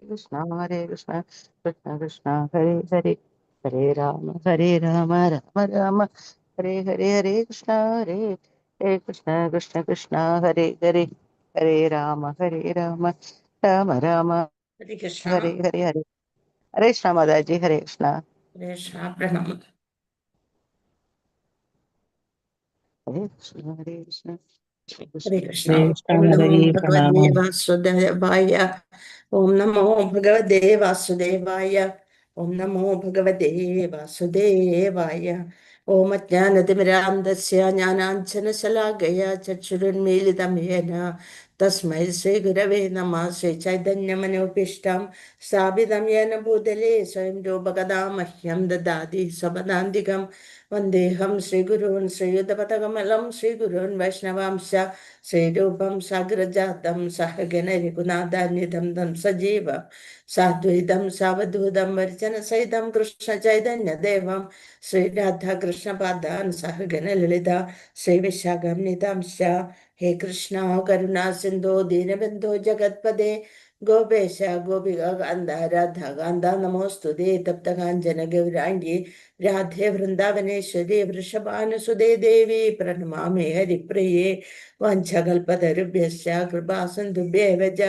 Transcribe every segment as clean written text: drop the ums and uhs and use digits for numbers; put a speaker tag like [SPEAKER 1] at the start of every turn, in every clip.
[SPEAKER 1] Krishna Hare Krishna Krishna Krishna Hare Hare Hare Rama Rama Rama Hare Hare Hare Krishna Hare Hare Krishna Krishna Krishna Hare Hare Hare Rama Rama Rama
[SPEAKER 2] हरे Krishna.
[SPEAKER 1] Hare Hare Hare Hare Krishna Mataji Hare Krishna
[SPEAKER 2] हरे कृष्णा प्रणाम।
[SPEAKER 1] Hare Krishna Hare Krishna
[SPEAKER 2] हरे
[SPEAKER 1] Krishna
[SPEAKER 2] Krishna.
[SPEAKER 1] Hare
[SPEAKER 2] ओम नमो
[SPEAKER 3] हरे
[SPEAKER 2] भगवते
[SPEAKER 3] प्रणाम।
[SPEAKER 2] वासुदेवाय। ओम नमो भगवते वासुदेवाय। ओम नमो भगवते वासुदेवाय। ओम अज्ञानतिमिरान्धस्य ज्ञानाञ्जनशलाकया चक्षुरुन्मीलितं येन तस्मै श्रीगुरवे नमः। श्रीचैतन्यमनोभीष्टं स्थापितं येन भूतले स्वयं रूपकदा मह्यं ददाति स्वपदान्तिकं वन्देऽहं श्रीगुरून् श्रीयुतपथकमलं श्रीगुरून् वैष्णवांश्च श्रीरूपं साग्रजातं सहगण रघुनाथान्वितं तं सजीव साद्वैतं सावधूतं वर्चनसहितं कृष्णचैतन्यदेवं श्रीराधाकृष्णपादान् सहगण ललिता श्रीविशाखान्वितांश्च। हे कृष्णा करुणा सिन्धो दीनबन्धो जगत्पदे गोपेश गोपिका कान्ता राधा कान्ता नमोऽस्तुते तप्तकाञ्चन गौराङ्गी राधे वृन्दावनेश्वरी वृषभानुसुते देवी प्रणमामि हरिप्रिये वाञ्छकल्पतरुभ्यश्च कृपा सिन्धुभ्येव च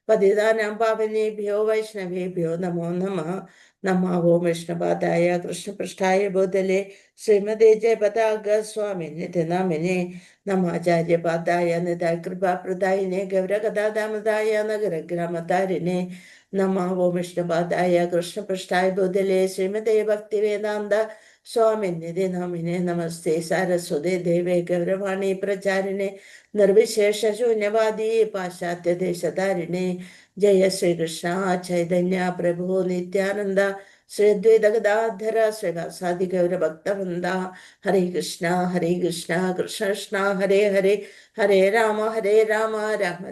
[SPEAKER 2] पतितानां पावनेभ्यो वैष्णवेभ्यो नमो नमः। नमः ओं विष्णुपादाय कृष्णपृष्ठाय भूतले श्रीमते जयपताक स्वामिनिति नामिने नमाचार्यपादाय निधाय कृपाप्रदायिने गौरकथादामदाय नगरग्रामतारिणे नमः ओं विष्णुपादाय कृष्णपृष्ठाय भूतले श्रीमते भक्तिवेदान्त स्वामिनिधि नामिने नमस्ते सारस्वते देवे गौरवाणी प्रचारिणे निर्विशेष शून्यवादी पाश्चात्य देशधारिणे जय श्री कृष्ण चैतन्य प्रभु नित्यानंद श्री द्वैत गदाधर श्रीवासादि गौर भक्तवृंदा हरे कृष्णा कृष्ण कृष्ण हरे हरे हरे राम राम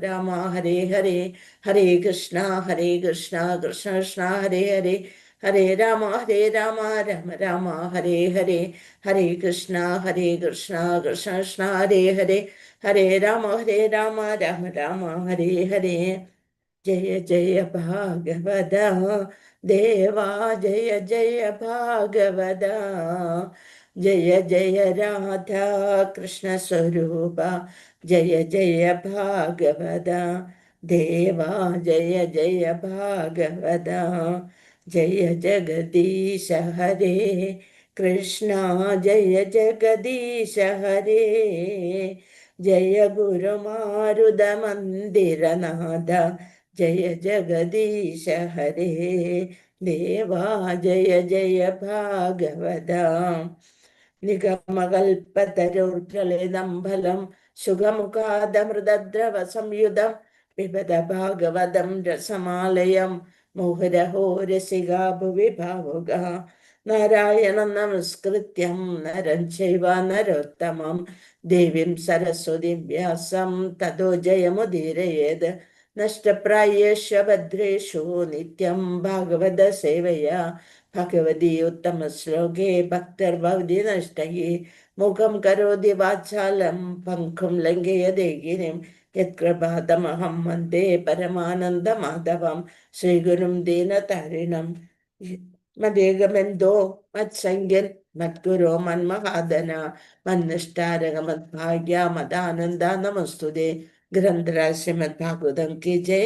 [SPEAKER 2] राम हरे हरे हरे कृष्णा कृष्ण कृष्ण हरे हरे हरे राम राम राम हरे हरे हरे कृष्णा कृष्ण कृष्ण हरे हरे हरे राम राम राम हरे हरे। जय जय भागवता देवा जय जय भागवता जय जय राधा कृष्ण स्वरूपा जय जय भागवता देवा जय जय भागवता जय जगदीश हरे कृष्णा जय जगदीश हरे जय गुरुमारुदमन्दिरनाथ जय जगदीश हरे देवा जय जय भागवता निगमकल्पतरुर्गलितं फलं सुगमुखादमृतद्रवसंयुतं पिबत भागवतं रसमालयं मुहुरहो रसिका भुवि भावुकः नारायणं नमस्कृत्यं नरं चैव नरोत्तमं देवीं सरस्वतीं व्यासं ततो जयमुदीरयेत् नष्टप्रायेष्व भद्रेषु नित्यं भागवत सेवया भगवती उत्तमश्लोके भक्तिर्भवति नष्टये मुखं करोति वाचालं पङ्कुं लङ्घयते गिरिं यत्कृपातमहं वन्दे परमानन्दमाधवं श्रीगुरुं दीनतारिणं मदेकबन्धो मत्सङ्गिन् मद्गुरो मन्महादन मन्निष्ठारगमद्भाग्या मदानन्दा नमस्तुते ग्रंथराज श्रीमद्भागवतम की जय।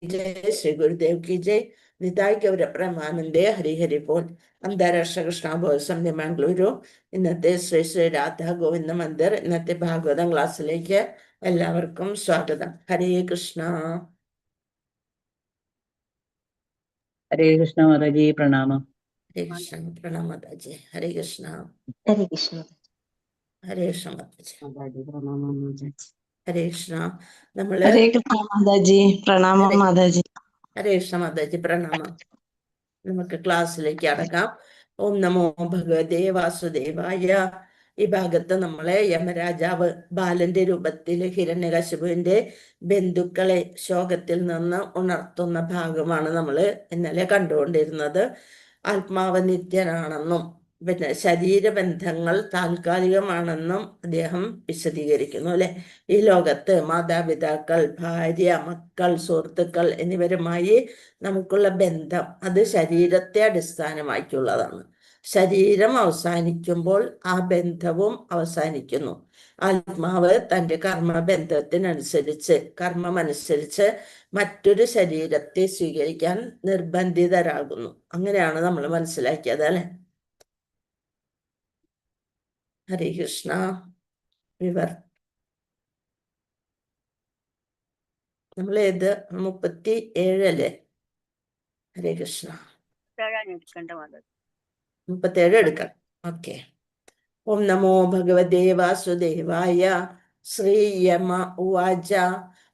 [SPEAKER 2] जय श्री गुरुदेव की जय। നിതായ് ഗൗര പ്രമാനന്ദേ ഹരി ഹരി പോൽ. അന്താരാഷ്ട്ര കൃഷ്ണാബോധ സമിതി മംഗളൂരു ഇന്നത്തെ ശ്രീ ശ്രീ രാധാ ഗോവിന്ദ മന്ദിർ ഇന്നത്തെ ഭാഗവതം ക്ലാസ്സിലേക്ക് എല്ലാവർക്കും സ്വാഗതം. ഹരേ കൃഷ്ണ.
[SPEAKER 3] हरे कृष्ण माताजी प्रणाम।
[SPEAKER 2] ഹരേ കൃഷ്ണ പ്രണാം മാതാജി. ഹരേ കൃഷ്ണ.
[SPEAKER 4] हरे कृष्ण
[SPEAKER 2] ഹരേ Krishna Mataji.
[SPEAKER 1] Mataji Pranam Mataji
[SPEAKER 2] ഹരേ കൃഷ്ണ. നമ്മള്
[SPEAKER 4] हरे कृष्ण माताजी प्रणाम
[SPEAKER 2] ഹരേ
[SPEAKER 4] माताजी
[SPEAKER 2] ഹരേ കൃഷ്ണ മാതാജി പ്രണാമം. നമുക്ക് ക്ലാസ്സിലേക്ക് അടക്കാം. ഓം നമോ ഭഗവതേ വാസുദേവായ. ഈ ഭാഗത്ത് നമ്മളെ യമരാജാവ് ബാലന്റെ രൂപത്തിൽ ഹിരണ്യകശിപുവിന്റെ ബന്ധുക്കളെ ശോകത്തിൽ നിന്ന് ഉണർത്തുന്ന ഭാഗമാണ് നമ്മൾ ഇന്നലെ കണ്ടുകൊണ്ടിരുന്നത്. ആത്മാവ് നിത്യനാണെന്നും പിന്നെ ശരീരബന്ധങ്ങൾ താൽക്കാലികമാണെന്നും അദ്ദേഹം വിശദീകരിക്കുന്നു അല്ലെ. ഈ ലോകത്ത് മാതാപിതാക്കൾ, ഭാര്യ, മക്കൾ, സുഹൃത്തുക്കൾ എന്നിവരുമായി നമുക്കുള്ള ബന്ധം അത് ശരീരത്തെ അടിസ്ഥാനമാക്കിയുള്ളതാണ്. ശരീരം അവസാനിക്കുമ്പോൾ ആ ബന്ധവും അവസാനിക്കുന്നു. ആത്മാവ് തൻ്റെ കർമ്മമനുസരിച്ച് മറ്റൊരു ശരീരത്തെ സ്വീകരിക്കാൻ നിർബന്ധിതരാകുന്നു. അങ്ങനെയാണ് നമ്മൾ മനസ്സിലാക്കിയത് അല്ലെ. ഹരേ കൃഷ്ണ. നമ്മൾ ഏത് 37 അല്ലേ? ഹരേ കൃഷ്ണ. 37 എടുക്കാം. ഓക്കെ. ഓം നമോ ഭഗവതേ വാസുദേവായ. ശ്രീയമ ഉവാച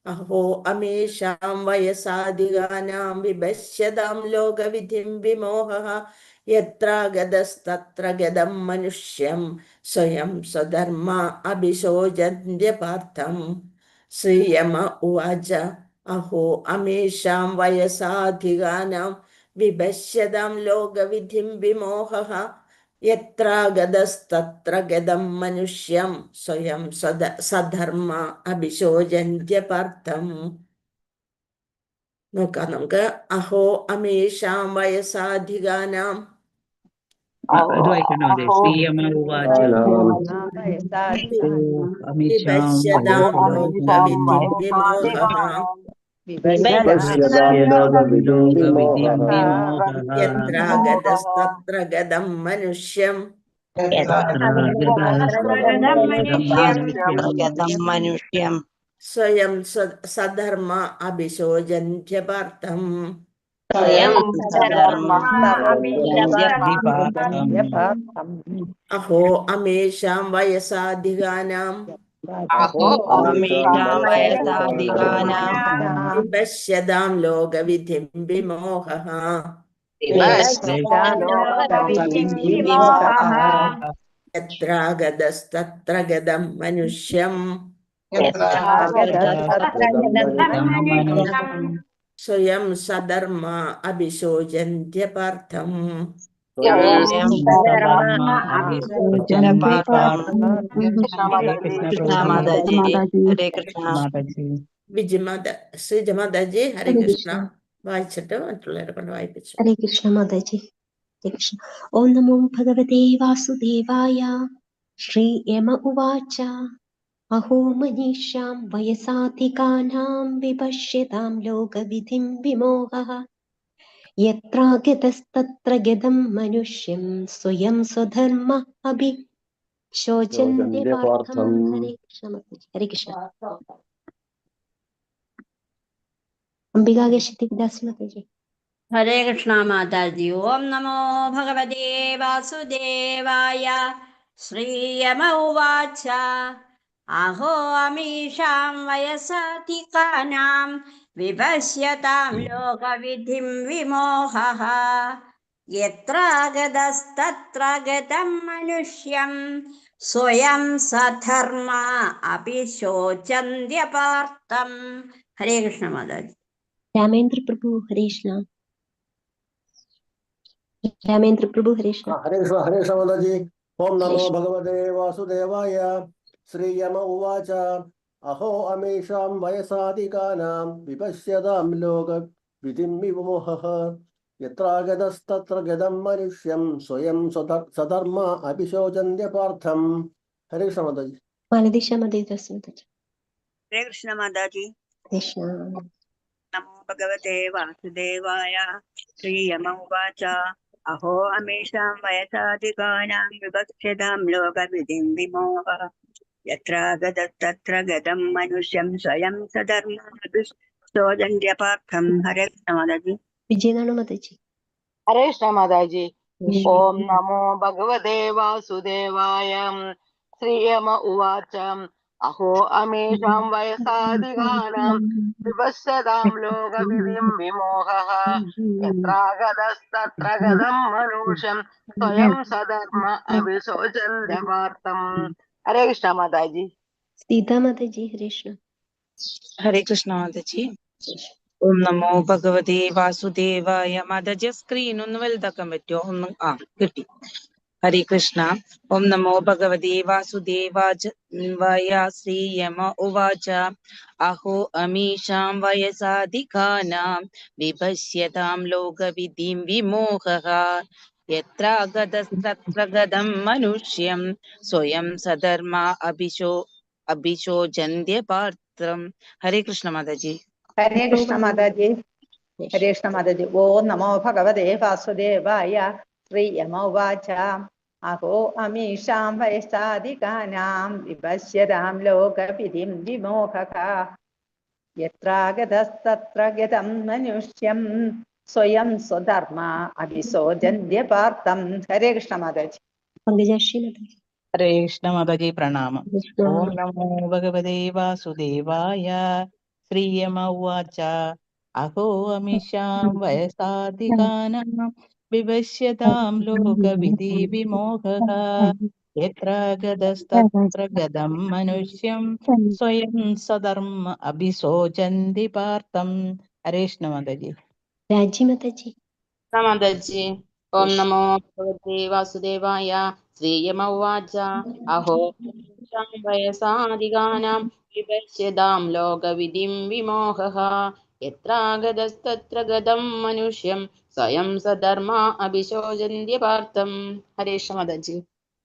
[SPEAKER 2] അഹോ അമേഷാം വയസാധികാനാം വിഭശ്യതാം ലോകവിധിം വിമോഹഃ യത്രാഗതസ്തത്ര ഗതം മനുഷ്യം സ്വയം സ്വധർമ്മ അഭിശോചന്ത്യപാർത്ഥം. ശ്രീയമ ഉവാച അഹോ അമേഷാം വയസാധികാനാം വിഭശ്യതാം ലോകവിധിം വിമോഹഃ യത്രാഗതസ്തത്ര ഗതം മനുഷ്യം സ്വയം സധർമ്മ അഭിശോചന്ത്യപാർത്ഥം. നോക്കാം നമുക്ക്. അഹോ അമേഷാം വയസാധികാനാം.
[SPEAKER 3] ഇത് വായിക്കണോ? അതെ. ശ്രീയമ ഉവാച
[SPEAKER 2] വിഭശ്യതാം ലോകവിധിം വിമോഹഃ യത്രാഗതസ്തത്ര ഗതം മനുഷ്യം സ്വയം സധർമ്മ അഭിശോചന്ത്യപാർത്ഥം. അഹോ അമേഷാം വയസാധികാനാം വിഭശ്യതാം ലോകവിധിം വിമോഹഃ യത്രാഗതസ്തത്ര ഗതം മനുഷ്യം സ്വയം സധർമ്മ അഭിശോചന്ത്യപാർത്ഥം. ശ്രീജമാതാജി ഹരേ കൃഷ്ണ വായിച്ചിട്ട് മറ്റുള്ളവരെ കൊണ്ട് വായിപ്പിച്ചു.
[SPEAKER 5] ഹരേ കൃഷ്ണ മാതാജി. ഹരേ കൃഷ്ണ. ഓം നമോ ഭഗവതേ വാസുദേവായ. ശ്രീയമ ഉവാച അഹോ മനീഷാം വയസാധികാനാം വിപശ്യതാം ലോകവിധിം വിമോഹഃ യത്രാഗതസ്തത്ര ഗതം മനുഷ്യം സ്വയം സ്വധർമ്മ അഭിശോചന്ത്യപാർത്ഥം. ഹരേ കൃഷ്ണ മാതാജി. ഹരേ കൃഷ്ണ. അംബികാകേശിദാസ് മാതാജി.
[SPEAKER 6] ഹരേ കൃഷ്ണ മാതാജി. ഓം നമോ ഭഗവതേ വാസുദേവായ. ശ്രീയമ ഉവാച അഹോ അമീഷാം വയസാധികാനാം വിപശ്യതാം ലോകവിധിം വിമോഹഃ യത്രാഗതസ്തത്ര ഗതം മനുഷ്യം സ്വയം സധർമ്മ അഭിശോചന്ത്യപാർത്ഥം. ഹരേ കൃഷ്ണ മാതാജി.
[SPEAKER 5] രാമേന്ദ്ര പ്രഭു ഹരേ കൃഷ്ണ. രാമേന്ദ്ര പ്രഭു ഹരേ കൃഷ്ണ.
[SPEAKER 7] ഹരേ കൃഷ്ണ. ഹരേ കൃഷ്ണ മാതാജി. ഓം നമോ ഭഗവതേ വാസുദേവായ. ശ്രീയമ ഉവാച അഹോ അമേഷാം വയസാധികാനാം വിപശ്യതാം ലോകവിധിം വിമോഹഃ യത്രാഗതസ്തത്ര ഗതം മനുഷ്യം സ്വയം സധർമ്മ അഭിശോചന്ത്യപാർത്ഥം. ഹരേ കൃഷ്ണ മാതാജി.
[SPEAKER 5] മാലതീശ മാതാജി.
[SPEAKER 8] ഹരേ കൃഷ്ണ മാതാജി.
[SPEAKER 5] കൃഷ്ണ.
[SPEAKER 8] നമോ ഭഗവതേ വാസുദേവായ. ശ്രീയമ ഉവാച അഹോ അമേഷാം വയസാധികാനാം വിപശ്യതാം ലോകവിധിം വിമോഹഃ യത്രാഗതസ്തത്ര ഗതം മനുഷ്യം സ്വയം സധർമ്മ അഭിശോചന്ത്യപാർത്ഥം. ഹരേ കൃഷ്ണ മാതാജി.
[SPEAKER 5] വിജയനാണ് മാതാജി.
[SPEAKER 1] ഹരേ കൃഷ്ണ മാതാജി. ഓം നമോ ഭഗവതേ വാസുദേവായ. ശ്രീയമ ഉവാച അഹോ അമേഷാം വയസാധികാനാം വിപശ്യതാം ലോകവിധിം വിമോഹഃ യത്രാഗതസ്തത്ര ഗതം മനുഷ്യം സ്വയം സധർമ്മ അഭിശോചന്ത്യപാർത്ഥം. ഹരേ കൃഷ്ണ മാതാജി.
[SPEAKER 5] സീതാ മാതാജി. ഹരേ കൃഷ്ണ.
[SPEAKER 9] ഹരേ കൃഷ്ണ മാതാജി. ഓം നമോ ഭഗവതേ വാസുദേവായ. മാതാജി സ്ക്രീൻ ഒന്ന് വലുതാക്കാൻ പറ്റുമോ? കിട്ടി. हरे कृष्ण। ओम नमो भगवते वासुदेवाय श्रीयम उवाच अहो अमीषां वयसाधिकानां विपश्यतां लोकविधिं विमोहः यत्र गतस्तत्र गतं मनुष्यं स्वयं सधर्मा अभिशोचन्ते पात्रम्। हरे कृष्ण माताजी।
[SPEAKER 10] हरे कृष्ण माताजी। हरे कृष्ण माताजी। ओम नमो भगवते वासुदेवाय श्रीयम उवाच अहो अमीषां वयसाधिकानां विपश्यतां लोकविधिं विमोहः यत्रागतस्तत्र गतं मनुष्यं स्वयं स्वधर्मा अभिशोचन्ते पार्थम्। हरे कृष्ण माताजी।
[SPEAKER 5] पंकजाश्री माताजी।
[SPEAKER 3] हरे कृष्ण माताजी प्रणाम।
[SPEAKER 5] कृष्ण।
[SPEAKER 3] ओम नमो भगवते वासुदेवाय श्रीयम उवाच अहो अमीषां वयसाधिकानां विपश्यतां लोकविधि विमोहः यत्र गतस्तत्र गतं मनुष्यं स्वयं सधर्म अभिशोचन्ति पार्थम्। हरे कृष्ण माताजी।
[SPEAKER 5] राजी माताजी।
[SPEAKER 11] माताजी। ओम नमो भगवते वासुदेवाय श्रीयम उवाच अहो वयसाधिकानां विपश्यतां लोकविधिं विमोहः यत्रागतस्तत्र गतं मनुष्यं स्वयं सधर्मा अभिशोचन्ते पार्थम्। हरे कृष्ण माताजी।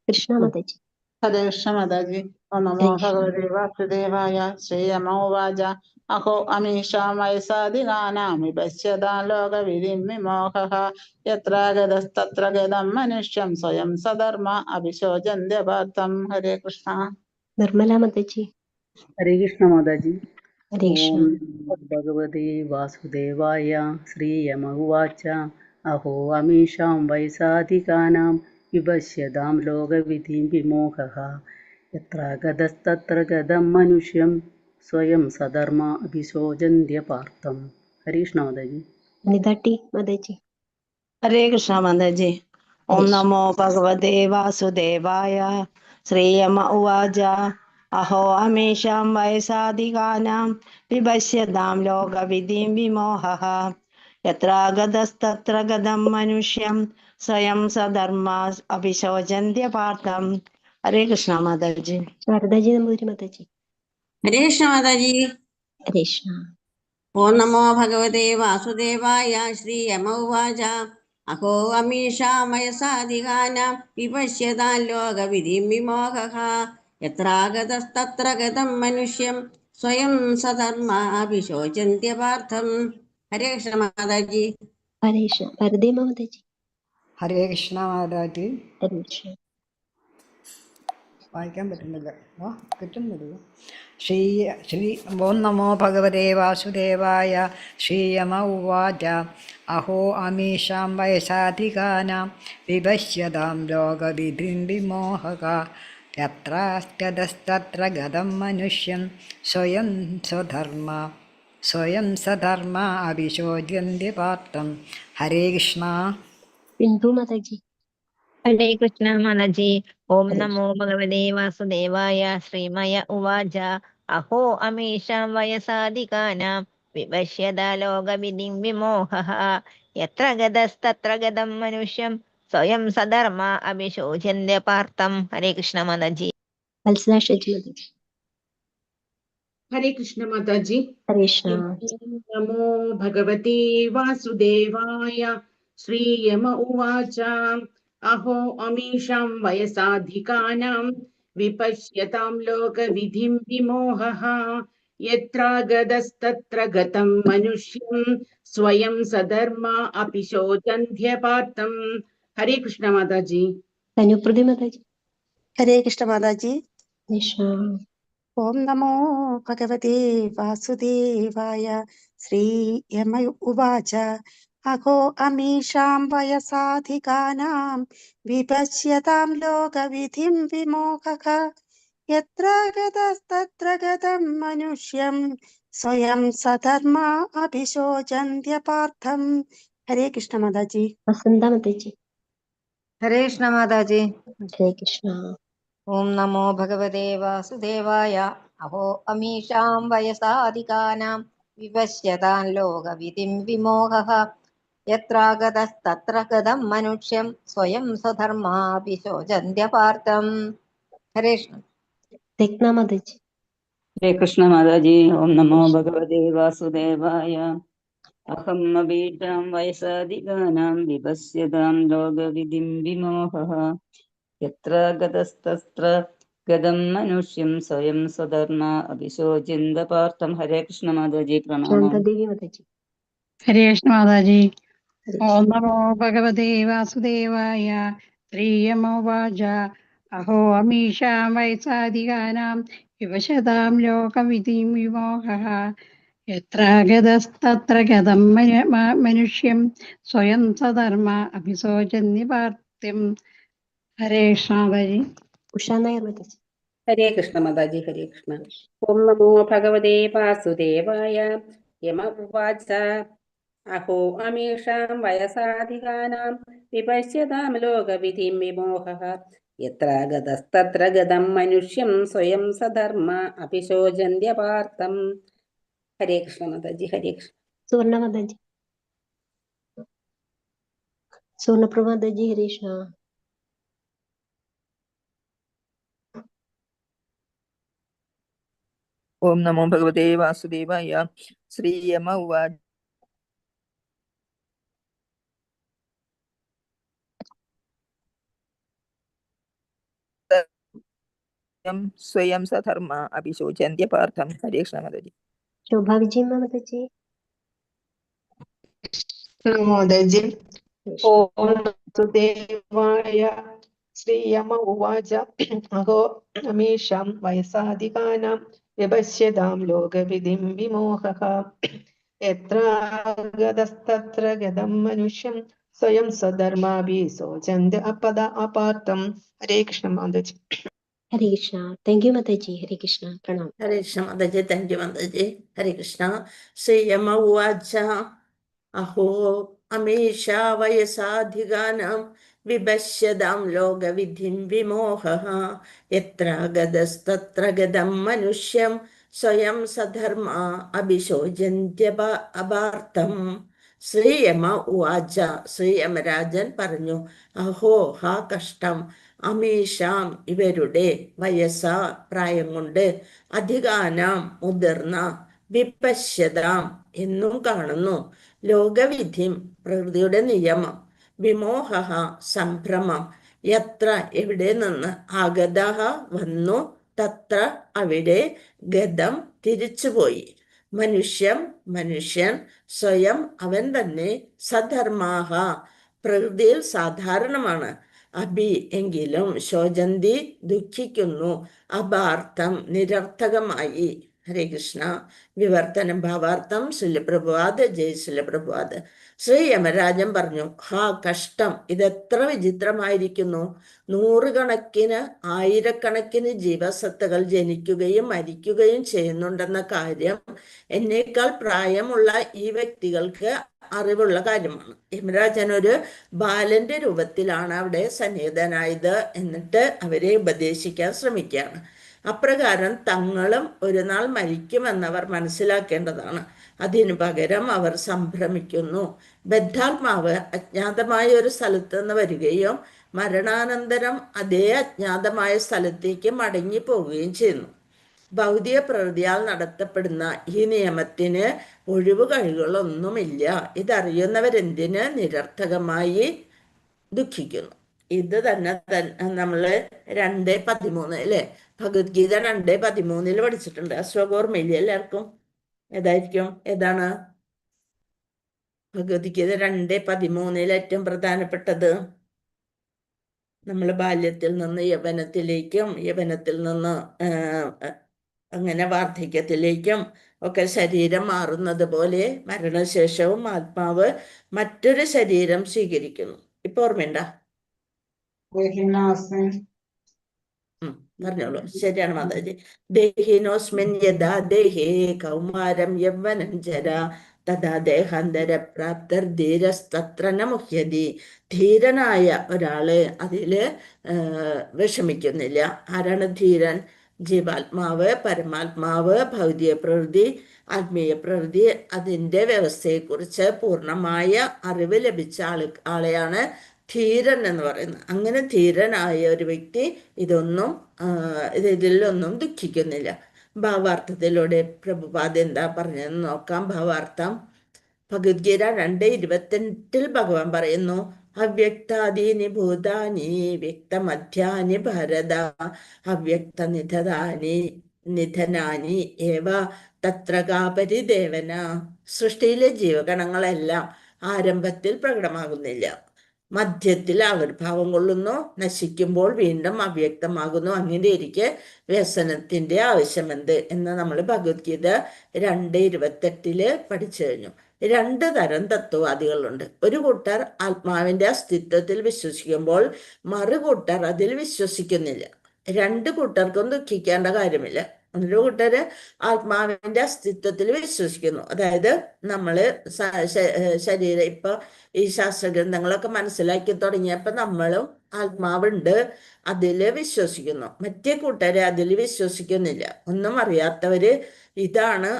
[SPEAKER 5] कृष्ण माताजी।
[SPEAKER 2] हरे कृष्ण माताजी। ओम नमो भगवते वासुदेवाय श्रीयम उवाच अहो अमीषां वयसाधिकानां विपश्यतां लोकविधिं विमोहः यत्र गतस्तत्र गतं मनुष्यं स्वयं सधर्मा अभिशोचन्ते पार्थम्। हरे कृष्ण।
[SPEAKER 5] निर्मला माताजी।
[SPEAKER 12] हरे कृष्ण माताजी।
[SPEAKER 5] हरे
[SPEAKER 12] ओम
[SPEAKER 5] कृष्ण।
[SPEAKER 12] भगवते वासुदेवाय श्रीयम उवाच अहो अमीषां वयसाधिकानां विपश्यतां लोकविधिं विमोहः यत्र गतस्तत्र गतं मनुष्यं स्वयं सधर्मा अभिशोचन्ते पार्थम्। हरे कृष्ण माताजी।
[SPEAKER 5] निधाटी माताजी।
[SPEAKER 2] हरे कृष्ण माताजी। ओम नमो भगवते वासुदेवाय श्रीयम उवाच अहो अमीषां वयसाधिकानां विपश्यतां लोकविधिं विमोहः यत्र गतस्तत्र गतं मनुष्यं स्वयं सधर्मा अभिशोचन्ते पार्थम्। हरे कृष्ण माताजी।
[SPEAKER 5] शारदाजी नंबूरी माताजी।
[SPEAKER 6] हरे कृष्ण माताजी।
[SPEAKER 5] हरे कृष्ण।
[SPEAKER 6] ओम नमो भगवते वासुदेवाय श्रीयम उवाच अहो अमीषां वयसाधिकानां विपश्यतां लोकविधिं विमोहः यत्रागतस्तत्र गतं मनुष्यं स्वयं सधर्मा अभिशोचन्ते पार्थम्। हरे कृष्ण माताजी।
[SPEAKER 5] हरे कृष्ण। वरदे माताजी।
[SPEAKER 13] ഹരേ കൃഷ്ണ മാതാജി.
[SPEAKER 5] हरे कृष्ण।
[SPEAKER 13] വായിക്കാൻ പറ്റുന്നില്ല, കിട്ടുന്നില്ല. ശ്രീ ശ്രീ ഓം നമോ ഭഗവതേ വാസുദേവായ ശ്രീയമ ഉവാച അഹോ അമീഷാം വയസാധികാനാം വിപശ്യതാം ലോകവിധിം വിമോഹക യത്ര ഗതം മനുഷ്യം സ്വയം സധർമ്മ അഭിശോചന്തി പാർത്ഥം. ഹരേ കൃഷ്ണ.
[SPEAKER 5] बिंदु माताजी।
[SPEAKER 14] हरे कृष्ण माताजी। ओम
[SPEAKER 5] हरे
[SPEAKER 14] नमो भगवते वासुदेवाय श्रीमय उवाच अहो अमीषां वयसाधिकानां विपश्यता लोकविधिं विमोहः यत्र गतस्तत्र गतं मनुष्यं स्वयं सधर्मा अभिशोचन्ते पार्थम्। हरे कृष्ण माताजी।
[SPEAKER 5] माताजी।
[SPEAKER 2] हरे कृष्ण माताजी।
[SPEAKER 5] हरे कृष्ण।
[SPEAKER 2] नमो भगवते वासुदेवाय श्रीयम उवाच अहो अमीषां वयसाधिकानां विपश्यतां लोकविधिं विमोहः यत्रागतस्तत्र गतं मनुष्यं स्वयं सधर्मा अपि शोचन्त्य पार्थम्। हरे कृष्ण माताजी।
[SPEAKER 5] तनुप्रदे माताजी।
[SPEAKER 15] हरे कृष्ण माताजी।
[SPEAKER 5] कृष्ण।
[SPEAKER 15] ओम नमो भगवते वासुदेवाय श्रीयम उवाच अहो अमीषां वयसाधिकानां विपश्यतां लोकविधिं विमोहः यत्र गतस्तत्र गतं मनुष्यं स्वयं सधर्मा अभिशोचन्त्य पार्थम्। हरे कृष्ण माताजी।
[SPEAKER 5] वसंता माताजी।
[SPEAKER 16] हरे कृष्ण माताजी।
[SPEAKER 5] हरे कृष्ण।
[SPEAKER 16] ओम नमो भगवते वासुदेवाय अहो अमीषां वयसाधिकानां विपश्यतां लोकविधिं विमोहः യത്രാഗതസ്തത്ര ഗതം മനുഷ്യം സ്വയം സ്വധർമാഭിശോചന്ത്യപാർത്ഥം. ഹരേ കൃഷ്ണ.
[SPEAKER 5] രത്ന മാതാജി.
[SPEAKER 17] ഹരേ കൃഷ്ണ മാതാജി. ഓം നമോ ഭഗവതേ വാസുദേവായ. അഹം അബീജാം വയസാധികാനാം വിപശ്യതാം ലോകവിധിം വിമോഹഃ. യത്ര ഗതസ്തത്ര ഗതം മനുഷ്യം സ്വയം സ്വധർമ്മ അഭിശോചന്ത പാർത്ഥം. ഹരേ കൃഷ്ണ മാതാജി. പ്രണാമം.
[SPEAKER 5] ശാന്താദേവി മാതാജി.
[SPEAKER 18] ഹരേ കൃഷ്ണ മാതാജി. ഓം നമോ ഭഗവതേ വാസുദേവായ. ശ്രീയമുവാച അഹോ അമീഷാം വയസാധികാനാം വിവശതാം ലോകവിധിം വിമോഹഃ. യത്ര ഗതസ്തത്ര ഗതം മനുഷ്യം സ്വയം സധർമ്മ അഭിശോചന്യപാർത്ഥ്യം. ഹരേ കൃഷ്ണ മാതാജി.
[SPEAKER 5] ഉഷാ നായർ മാതാജി.
[SPEAKER 11] ഹരേ കൃഷ്ണ മാതാജി. ഹരേ കൃഷ്ണ. ഓം നമോ ഭഗവതേ വാസുദേവായ. യമ ഉവാച അഹോ അമീഷാം വയസാധികാനാം വിപശ്യതാം ലോകവിധിം വിമോഹഃ. യത്ര ഗതസ്തത്ര ഗതം മനുഷ്യം സ്വയം സധർമ്മ അഭിശോചന്ത്യപാർത്ഥം. ഹരേ കൃഷ്ണ മാതാജി. ഹരേ കൃഷ്ണ.
[SPEAKER 5] സുവർണ മാതാജി. സുവർണപ്രഭ മാതാജി. ഹരേ കൃഷ്ണ.
[SPEAKER 19] ഓം നമോ ഭഗവതേ വാസുദേവായ. ശ്രീയമ ഉവാച സ്വയം സധർമ്മ അഭിശോചന്യ പാർത്ഥം. ഹരേ കൃഷ്ണ മാതാജി.
[SPEAKER 5] ശോഭ വിജയ മാതാജി.
[SPEAKER 20] മാതാജി. ഓം വാസുദേവായ. ശ്രീയമ ഉവാച അഹോ അമീഷാം വയസാധികാനാം വിപശ്യതാം ലോകവിധിം വിമോഹഃ. യത്ര ഗതസ്തത്ര ഗതം മനുഷ്യം സ്വയം സ്വധർമാഭിശോചന്യ അപാർത്ഥം. ഹരേ കൃഷ്ണ മാതാജി.
[SPEAKER 5] ഹരേ കൃഷ്ണ. Thank you mataji. ഹരേ കൃഷ്ണ. പ്രണാം.
[SPEAKER 2] ഹരേ കൃഷ്ണ മാതാജി. Thank you mataji. ഹരേ കൃഷ്ണ. ശ്രീയമ ഉവാച അഹോ അമീഷാ വയസാധികാനാം വിപശ്യതാം ലോകവിധിം വിമോഹഃ. യത്ര ഗതസ്തത്ര ഗതം മനുഷ്യം സ്വയം സധർമ്മ അഭിശോചന്ത്യപാർത്ഥം. ശ്രീയമ ഉവാച. ശ്രീയമരാജൻ പറഞ്ഞു, അഹോ ഹാ കഷ്ടം, അമീഷാം ഇവരുടെ, വയസ്സ പ്രായം കൊണ്ട്, അധികാനാം മുതിർന്ന, വിപശ്യതാം എന്നും കാണുന്നു, ലോകവിധിം പ്രകൃതിയുടെ നിയമം, വിമോഹ സംഭ്രമം, യത്ര എവിടെ നിന്ന്, ആഗതഃ വന്നു, തത്ര അവിടെ, ഗതം തിരിച്ചുപോയി, മനുഷ്യം മനുഷ്യൻ, സ്വയം അവൻ തന്നെ, സധർമാഹ പ്രകൃതിയിൽ സാധാരണമാണ്, അഭി എങ്കിലും, ശോചന്തി ദുഃഖിക്കുന്നു, അപാർത്ഥം നിരർത്ഥകമായി. ഹരേ കൃഷ്ണ. വിവർത്തനം ഭാവാർത്ഥം. ശിലപ്രഭുവാദ്. ജയ് ശിലപ്രഭുവാദ്. ശ്രീ യമരാജൻ പറഞ്ഞു, ഹാ കഷ്ടം, ഇതെത്ര വിചിത്രമായിരിക്കുന്നു. നൂറുകണക്കിന് ആയിരക്കണക്കിന് ജീവസത്തുകൾ ജനിക്കുകയും മരിക്കുകയും ചെയ്യുന്നുണ്ടെന്ന കാര്യം എന്നേക്കാൾ പ്രായമുള്ള ഈ വ്യക്തികൾക്ക് അറിവുള്ള കാര്യമാണ്. യമരാജൻ ഒരു ബാലന്റെ രൂപത്തിലാണ് അവിടെ സന്നിഹിതനായത്. എന്നിട്ട് അവരെ ഉപദേശിക്കാൻ ശ്രമിക്കുകയാണ്. അപ്രകാരം തങ്ങളും ഒരു നാൾ മരിക്കുമെന്നവർ മനസ്സിലാക്കേണ്ടതാണ്. അതിനു പകരം അവർ സംഭ്രമിക്കുന്നു. ബദ്ധാത്മാവ് അജ്ഞാതമായ ഒരു സ്ഥലത്ത് നിന്ന് വരികയും മരണാനന്തരം അതേ അജ്ഞാതമായ സ്ഥലത്തേക്ക് മടങ്ങി പോവുകയും ചെയ്യുന്നു. ഭൗതിക പ്രകൃതിയാൽ നടത്തപ്പെടുന്ന ഈ നിയമത്തിന് ഒഴിവുകഴികളൊന്നുമില്ല. ഇതറിയുന്നവരെന്തിന് നിരർത്ഥകമായി ദുഃഖിക്കുന്നു. ഇത് തന്നെ നമ്മള് 2:13 അല്ലെ, ഭഗവത്ഗീത 2:13 പഠിച്ചിട്ടുണ്ട്. അശ്വകോർമ്മയില്ല എല്ലാവർക്കും? ഏതായിരിക്കും? ഏതാണ് ഭഗവത്ഗീത 2:13 ഏറ്റവും പ്രധാനപ്പെട്ടത്? നമ്മൾ ബാല്യത്തിൽ നിന്ന് യൗവനത്തിലേക്കും, യൗവനത്തിൽ നിന്ന് അങ്ങനെ വാർദ്ധക്യത്തിലേക്കും ഒക്കെ ശരീരം മാറുന്നത് പോലെ മരണശേഷവും ആത്മാവ് മറ്റൊരു ശരീരം സ്വീകരിക്കുന്നു. ഇപ്പൊ ഓർമ്മയുണ്ട? പറഞ്ഞോളൂ. ശരിയാണ് മാതാജി. ദേഹിനോസ്മിൻ യഥാ ദേഹേ കൗമാരം യൗവനം ജരാ തഥാ ദേഹാന്തര പ്രാപ്തർ ധീരസ്തത്ര ന മുഹ്യതി. ധീരനായ ഒരാള് അതില് വിഷമിക്കുന്നില്ല. ആരാണ് ധീരൻ? ജീവാത്മാവ്, പരമാത്മാവ്, ഭൗതിക പ്രകൃതി, ആത്മീയ പ്രകൃതി, അതിൻ്റെ വ്യവസ്ഥയെക്കുറിച്ച് പൂർണ്ണമായ അറിവ് ലഭിച്ച ആളെയാണ് ധീരൻ എന്ന് പറയുന്നത്. അങ്ങനെ ധീരനായ ഒരു വ്യക്തി ഇതിലൊന്നും ദുഃഖിക്കുന്നില്ല. ഭാവാർത്ഥത്തിലൂടെ പ്രഭുപാദ എന്താ പറഞ്ഞതെന്ന് നോക്കാം. ഭാവാർത്ഥം ഭഗവത്ഗീത 2:28 ഭഗവാൻ പറയുന്നു, അവ്യക്താദീനി ഭൂതാനി വ്യക്തമധ്യാനി ഭാരത അവ്യക്ത നിധനാനി ഏവ തത്ര കാപരിദേവന. സൃഷ്ടിയിലെ ജീവഗണങ്ങളെല്ലാം ആരംഭത്തിൽ പ്രകടമാകുന്നില്ല, മധ്യത്തിൽ ആവിർഭാവം കൊള്ളുന്നു, നശിക്കുമ്പോൾ വീണ്ടും അവ്യക്തമാകുന്നു. അങ്ങനെ ഇരിക്കെ വ്യസനത്തിന്റെ ആവശ്യമെന്ത് എന്ന് നമ്മൾ ഭഗവത്ഗീത 2:28 പഠിച്ചു കഴിഞ്ഞു. 2 തരം തത്വവാദികളുണ്ട്. ഒരു കൂട്ടർ ആത്മാവിന്റെ അസ്തിത്വത്തിൽ വിശ്വസിക്കുമ്പോൾ മറുകൂട്ടർ അതിൽ വിശ്വസിക്കുന്നില്ല. 2 കൂട്ടർക്കും ദുഃഖിക്കേണ്ട കാര്യമില്ല. ഒരു കൂട്ടര് ആത്മാവിന്റെ അസ്തിത്വത്തിൽ വിശ്വസിക്കുന്നു. അതായത് നമ്മള് ശരീരം ഇപ്പൊ ഈ ശാസ്ത്രഗ്രന്ഥങ്ങളൊക്കെ മനസ്സിലാക്കി തുടങ്ങിയപ്പോ നമ്മളും ആത്മാവുണ്ട്, അതില് വിശ്വസിക്കുന്നു. മറ്റേ കൂട്ടര് അതിൽ വിശ്വസിക്കുന്നില്ല. ഒന്നും അറിയാത്തവര് ഇതാണ്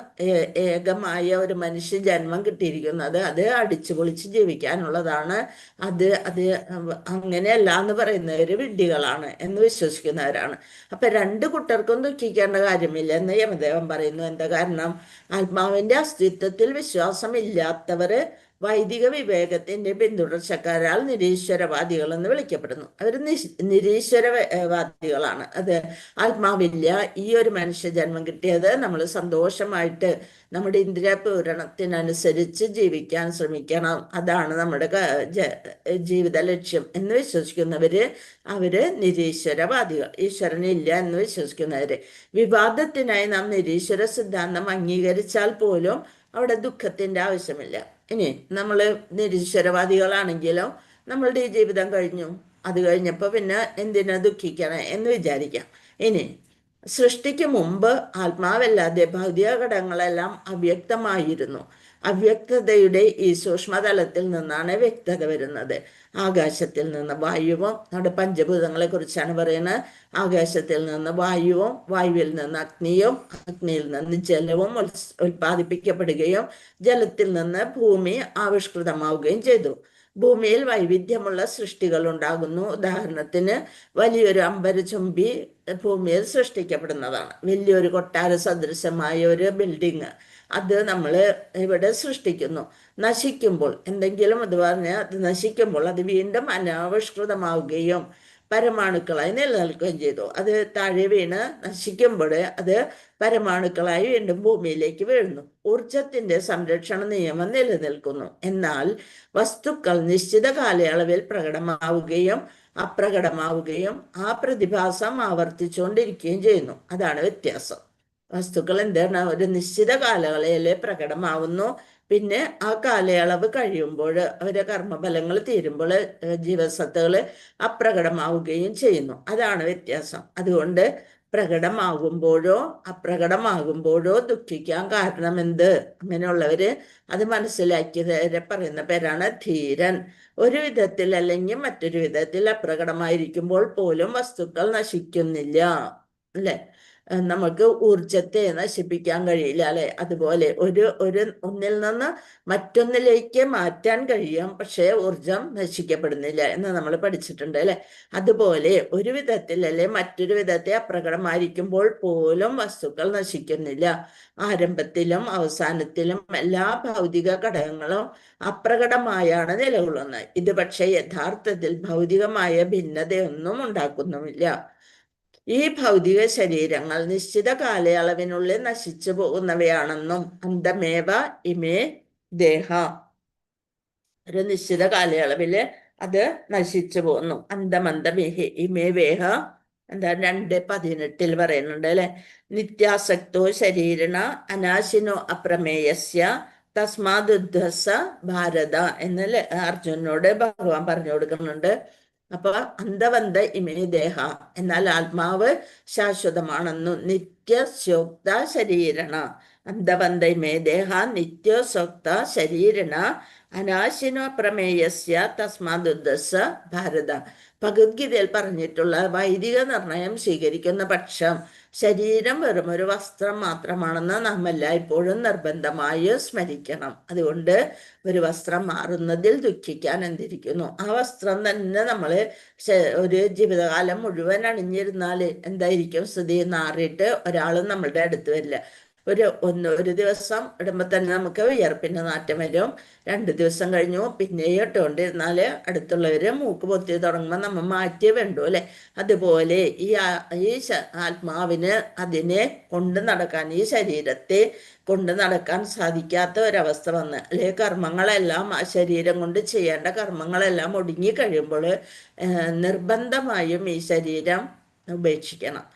[SPEAKER 2] ഏകമായ ഒരു മനുഷ്യ ജന്മം കിട്ടിയിരിക്കുന്നത്, അത് അടിച്ചു പൊളിച്ച് ജീവിക്കാനുള്ളതാണ്, അത് അങ്ങനെയല്ല എന്ന് പറയുന്നവര് വിഡ്ഢികളാണ് എന്ന് വിശ്വസിക്കുന്നവരാണ്. അപ്പൊ 2 കൂട്ടർക്കും ദുഃഖിക്കേണ്ട കാര്യമില്ല എന്ന് യമദേവൻ പറയുന്നു. എന്താ കാരണം? ആത്മാവിന്റെ അസ്തിത്വത്തിൽ വിശ്വാസമില്ലാത്തവര് വൈദിക വിവേകത്തിന്റെ പിന്തുടർച്ചക്കാരാൽ നിരീശ്വരവാദികൾ എന്ന് വിളിക്കപ്പെടുന്നു. അവർ നിരീശ്വരവാദികളാണ്. അത് ആത്മാവില്ല, ഈ ഒരു മനുഷ്യ ജന്മം കിട്ടിയത് നമ്മൾ സന്തോഷമായിട്ട് നമ്മുടെ ഇന്ദ്രിയപൂരണത്തിനനുസരിച്ച് ജീവിക്കാൻ ശ്രമിക്കണം, അതാണ് നമ്മുടെ ജീവിത ലക്ഷ്യം എന്ന് വിശ്വസിക്കുന്നവര് നിരീശ്വരവാദികൾ. ഈശ്വരനില്ല എന്ന് വിശ്വസിക്കുന്നവര്. വിവാദത്തിനായി നാം നിരീശ്വര സിദ്ധാന്തം അംഗീകരിച്ചാൽ പോലും അവിടെ ദുഃഖത്തിന്റെ ആവശ്യമില്ല. ഇനി നമ്മൾ നിരീശ്വരവാദികളാണെങ്കിലോ നമ്മളുടെ ഈ ജീവിതം കഴിഞ്ഞു, അത് കഴിഞ്ഞപ്പോൾ പിന്നെ എന്തിനാ ദുഃഖിക്കണം എന്ന് വിചാരിക്കാം. ഇനി സൃഷ്ടിക്ക് മുമ്പ് ആത്മാവല്ലാതെ ഭൗതിക ഘടകങ്ങളെല്ലാം അവ്യക്തമായിരുന്നു. അവ്യക്തതയുടെ ഈ സൂക്ഷ്മതലത്തിൽ നിന്നാണ് വ്യക്തത വരുന്നത്. ആകാശത്തിൽ നിന്ന് വായുവും, നമ്മുടെ പഞ്ചഭൂതങ്ങളെ കുറിച്ചാണ് പറയുന്നത്. ആകാശത്തിൽ നിന്ന് വായുവും, വായുവിൽ നിന്ന് അഗ്നിയും, അഗ്നിയിൽ നിന്ന് ജലവും ഉൽപ്പാദിപ്പിക്കപ്പെടുകയും ജലത്തിൽ നിന്ന് ഭൂമി ആവിഷ്കൃതമാവുകയും ചെയ്തു. ഭൂമിയിൽ വൈവിധ്യമുള്ള സൃഷ്ടികൾ ഉണ്ടാകുന്നു. ഉദാഹരണത്തിന് വലിയൊരു അമ്പരചുംബി ഭൂമിയിൽ സൃഷ്ടിക്കപ്പെടുന്നതാണ്. വലിയൊരു കൊട്ടാര സദൃശമായ ഒരു ബിൽഡിങ്, അത് നമ്മൾ ഇവിടെ സൃഷ്ടിക്കുന്നു. നശിക്കുമ്പോൾ എന്തെങ്കിലും അത് പറഞ്ഞാൽ അത് നശിക്കുമ്പോൾ അത് വീണ്ടും അനാവിഷ്കൃതമാവുകയും പരമാണുക്കളായി നിലനിൽക്കുകയും ചെയ്തു. അത് താഴെ വീണ് നശിക്കുമ്പോൾ അത് പരമാണുക്കളായി വീണ്ടും ഭൂമിയിലേക്ക് വീഴുന്നു. ഊർജത്തിന്റെ സംരക്ഷണ നിയമം നിലനിൽക്കുന്നു. എന്നാൽ വസ്തുക്കൾ നിശ്ചിത കാലയളവിൽ പ്രകടമാവുകയും അപ്രകടമാവുകയും ആ പ്രതിഭാസം ആവർത്തിച്ചുകൊണ്ടിരിക്കുകയും ചെയ്യുന്നു. അതാണ് വ്യത്യാസം. വസ്തുക്കൾ എന്താണ്? ഒരു നിശ്ചിത കാലയളവിൽ പ്രകടമാവുന്നു, പിന്നെ ആ കാലയളവ് കഴിയുമ്പോൾ അവരുടെ കർമ്മഫലങ്ങൾ തീരുമ്പോൾ ജീവസത്തകൾ അപ്രകടമാവുകയും ചെയ്യുന്നു. അതാണ് വ്യത്യാസം. അതുകൊണ്ട് പ്രകടമാകുമ്പോഴോ അപ്രകടമാകുമ്പോഴോ ദുഃഖിക്കാൻ കാരണം എന്ത്? അങ്ങനെയുള്ളവര് അത് മനസ്സിലാക്കിയവരെ പറയുന്ന പേരാണ് ധീരൻ. ഒരു വിധത്തിൽ അല്ലെങ്കിൽ മറ്റൊരു വിധത്തിൽ അപ്രകടമായിരിക്കുമ്പോൾ പോലും വസ്തുക്കൾ നശിക്കുന്നില്ല, അല്ലെ? നമുക്ക് ഊർജത്തെ നശിപ്പിക്കാൻ കഴിയില്ല, അല്ലെ? അതുപോലെ ഒന്നിൽ നിന്ന് മറ്റൊന്നിലേക്ക് മാറ്റാൻ കഴിയും, പക്ഷേ ഊർജം നശിക്കപ്പെടുന്നില്ല എന്ന് നമ്മൾ പഠിച്ചിട്ടുണ്ട്, അല്ലെ? അതുപോലെ ഒരു വിധത്തിൽ അല്ലെ മറ്റൊരു വിധത്തെ അപ്രകടമായിരിക്കുമ്പോൾ പോലും വസ്തുക്കൾ നശിക്കുന്നില്ല. ആരംഭത്തിലും അവസാനത്തിലും എല്ലാ ഭൗതിക ഘടകങ്ങളും അപ്രകടമായാണ് നിലകൊള്ളുന്നത്. ഇത് പക്ഷേ യഥാർത്ഥത്തിൽ ഭൗതികമായ ഭിന്നതയൊന്നും ഉണ്ടാക്കുന്നുമില്ല. ഈ ഭൗതിക ശരീരങ്ങൾ നിശ്ചിത കാലയളവിനുള്ളിൽ നശിച്ചു പോകുന്നവയാണെന്നും അന്തമേവ ഇമേ ദേഹ, ഒരു നിശ്ചിത കാലയളവില് അത് നശിച്ചു പോകുന്നു. അന്തമന്തമേഹി ഇമേ വേഹ എന്താ 2:18 പറയുന്നുണ്ട്, അല്ലെ? നിത്യാസക്തോ ശരീരണ അനാശിനോ അപ്രമേയസ്യ തസ്മാദുദ്ധസ ഭാരത എന്നല്ലേ അർജുനോട് ഭഗവാൻ പറഞ്ഞു കൊടുക്കുന്നുണ്ട്. അപ്പൊ അന്തവന്ത ഇമേ ദേഹ, എന്നാൽ ആത്മാവ് ശാശ്വതമാണെന്നും നിത്യസ്യോക്ത ശരീരണ. അന്തവന്ത ഇമേ ദേഹ നിത്യസ്യോക്ത ശരീരണ അനാശിനോ പ്രമേയസ്യ തസ്മാദുദ്ധസ ഭാരത. ഭഗവത്ഗീതയിൽ പറഞ്ഞിട്ടുള്ള വൈദിക നിർണയം സ്വീകരിക്കുന്ന പക്ഷം ശരീരം വെറും ഒരു വസ്ത്രം മാത്രമാണെന്ന് നാം എല്ലായ്പ്പോഴും നിർബന്ധമായും സ്മരിക്കണം. അതുകൊണ്ട് ഒരു വസ്ത്രം മാറുന്നതിൽ ദുഃഖിക്കാൻ എന്തിരിക്കുന്നു? ആ വസ്ത്രം തന്നെ നമ്മൾ ഒരു ജീവിതകാലം മുഴുവൻ അണിഞ്ഞിരുന്നാൽ എന്തായിരിക്കും സ്ഥിതി? നാറിയിട്ട് ഒരാളും നമ്മളുടെ അടുത്ത് വരില്ല. ഒരു ദിവസം ഇടുമ്പോൾ തന്നെ നമുക്ക് വിയർപ്പിൻ്റെ നാറ്റം വരും. 2 ദിവസം കഴിഞ്ഞു പിന്നെയും ഇട്ടുകൊണ്ടിരുന്നാൽ അടുത്തുള്ളവര് മൂക്ക് പൊത്തി തുടങ്ങുമ്പോൾ നമ്മൾ മാറ്റിയേ വേണ്ടു അല്ലെ. അതുപോലെ ഈ ആത്മാവിന് അതിനെ കൊണ്ട് നടക്കാൻ, ഈ ശരീരത്തെ കൊണ്ട് നടക്കാൻ സാധിക്കാത്ത ഒരവസ്ഥ വന്ന്, അല്ലെ കർമ്മങ്ങളെല്ലാം ആ ശരീരം കൊണ്ട് ചെയ്യേണ്ട കർമ്മങ്ങളെല്ലാം ഒടുങ്ങി കഴിയുമ്പോൾ നിർബന്ധമായും ഈ ശരീരം ഉപേക്ഷിക്കണം.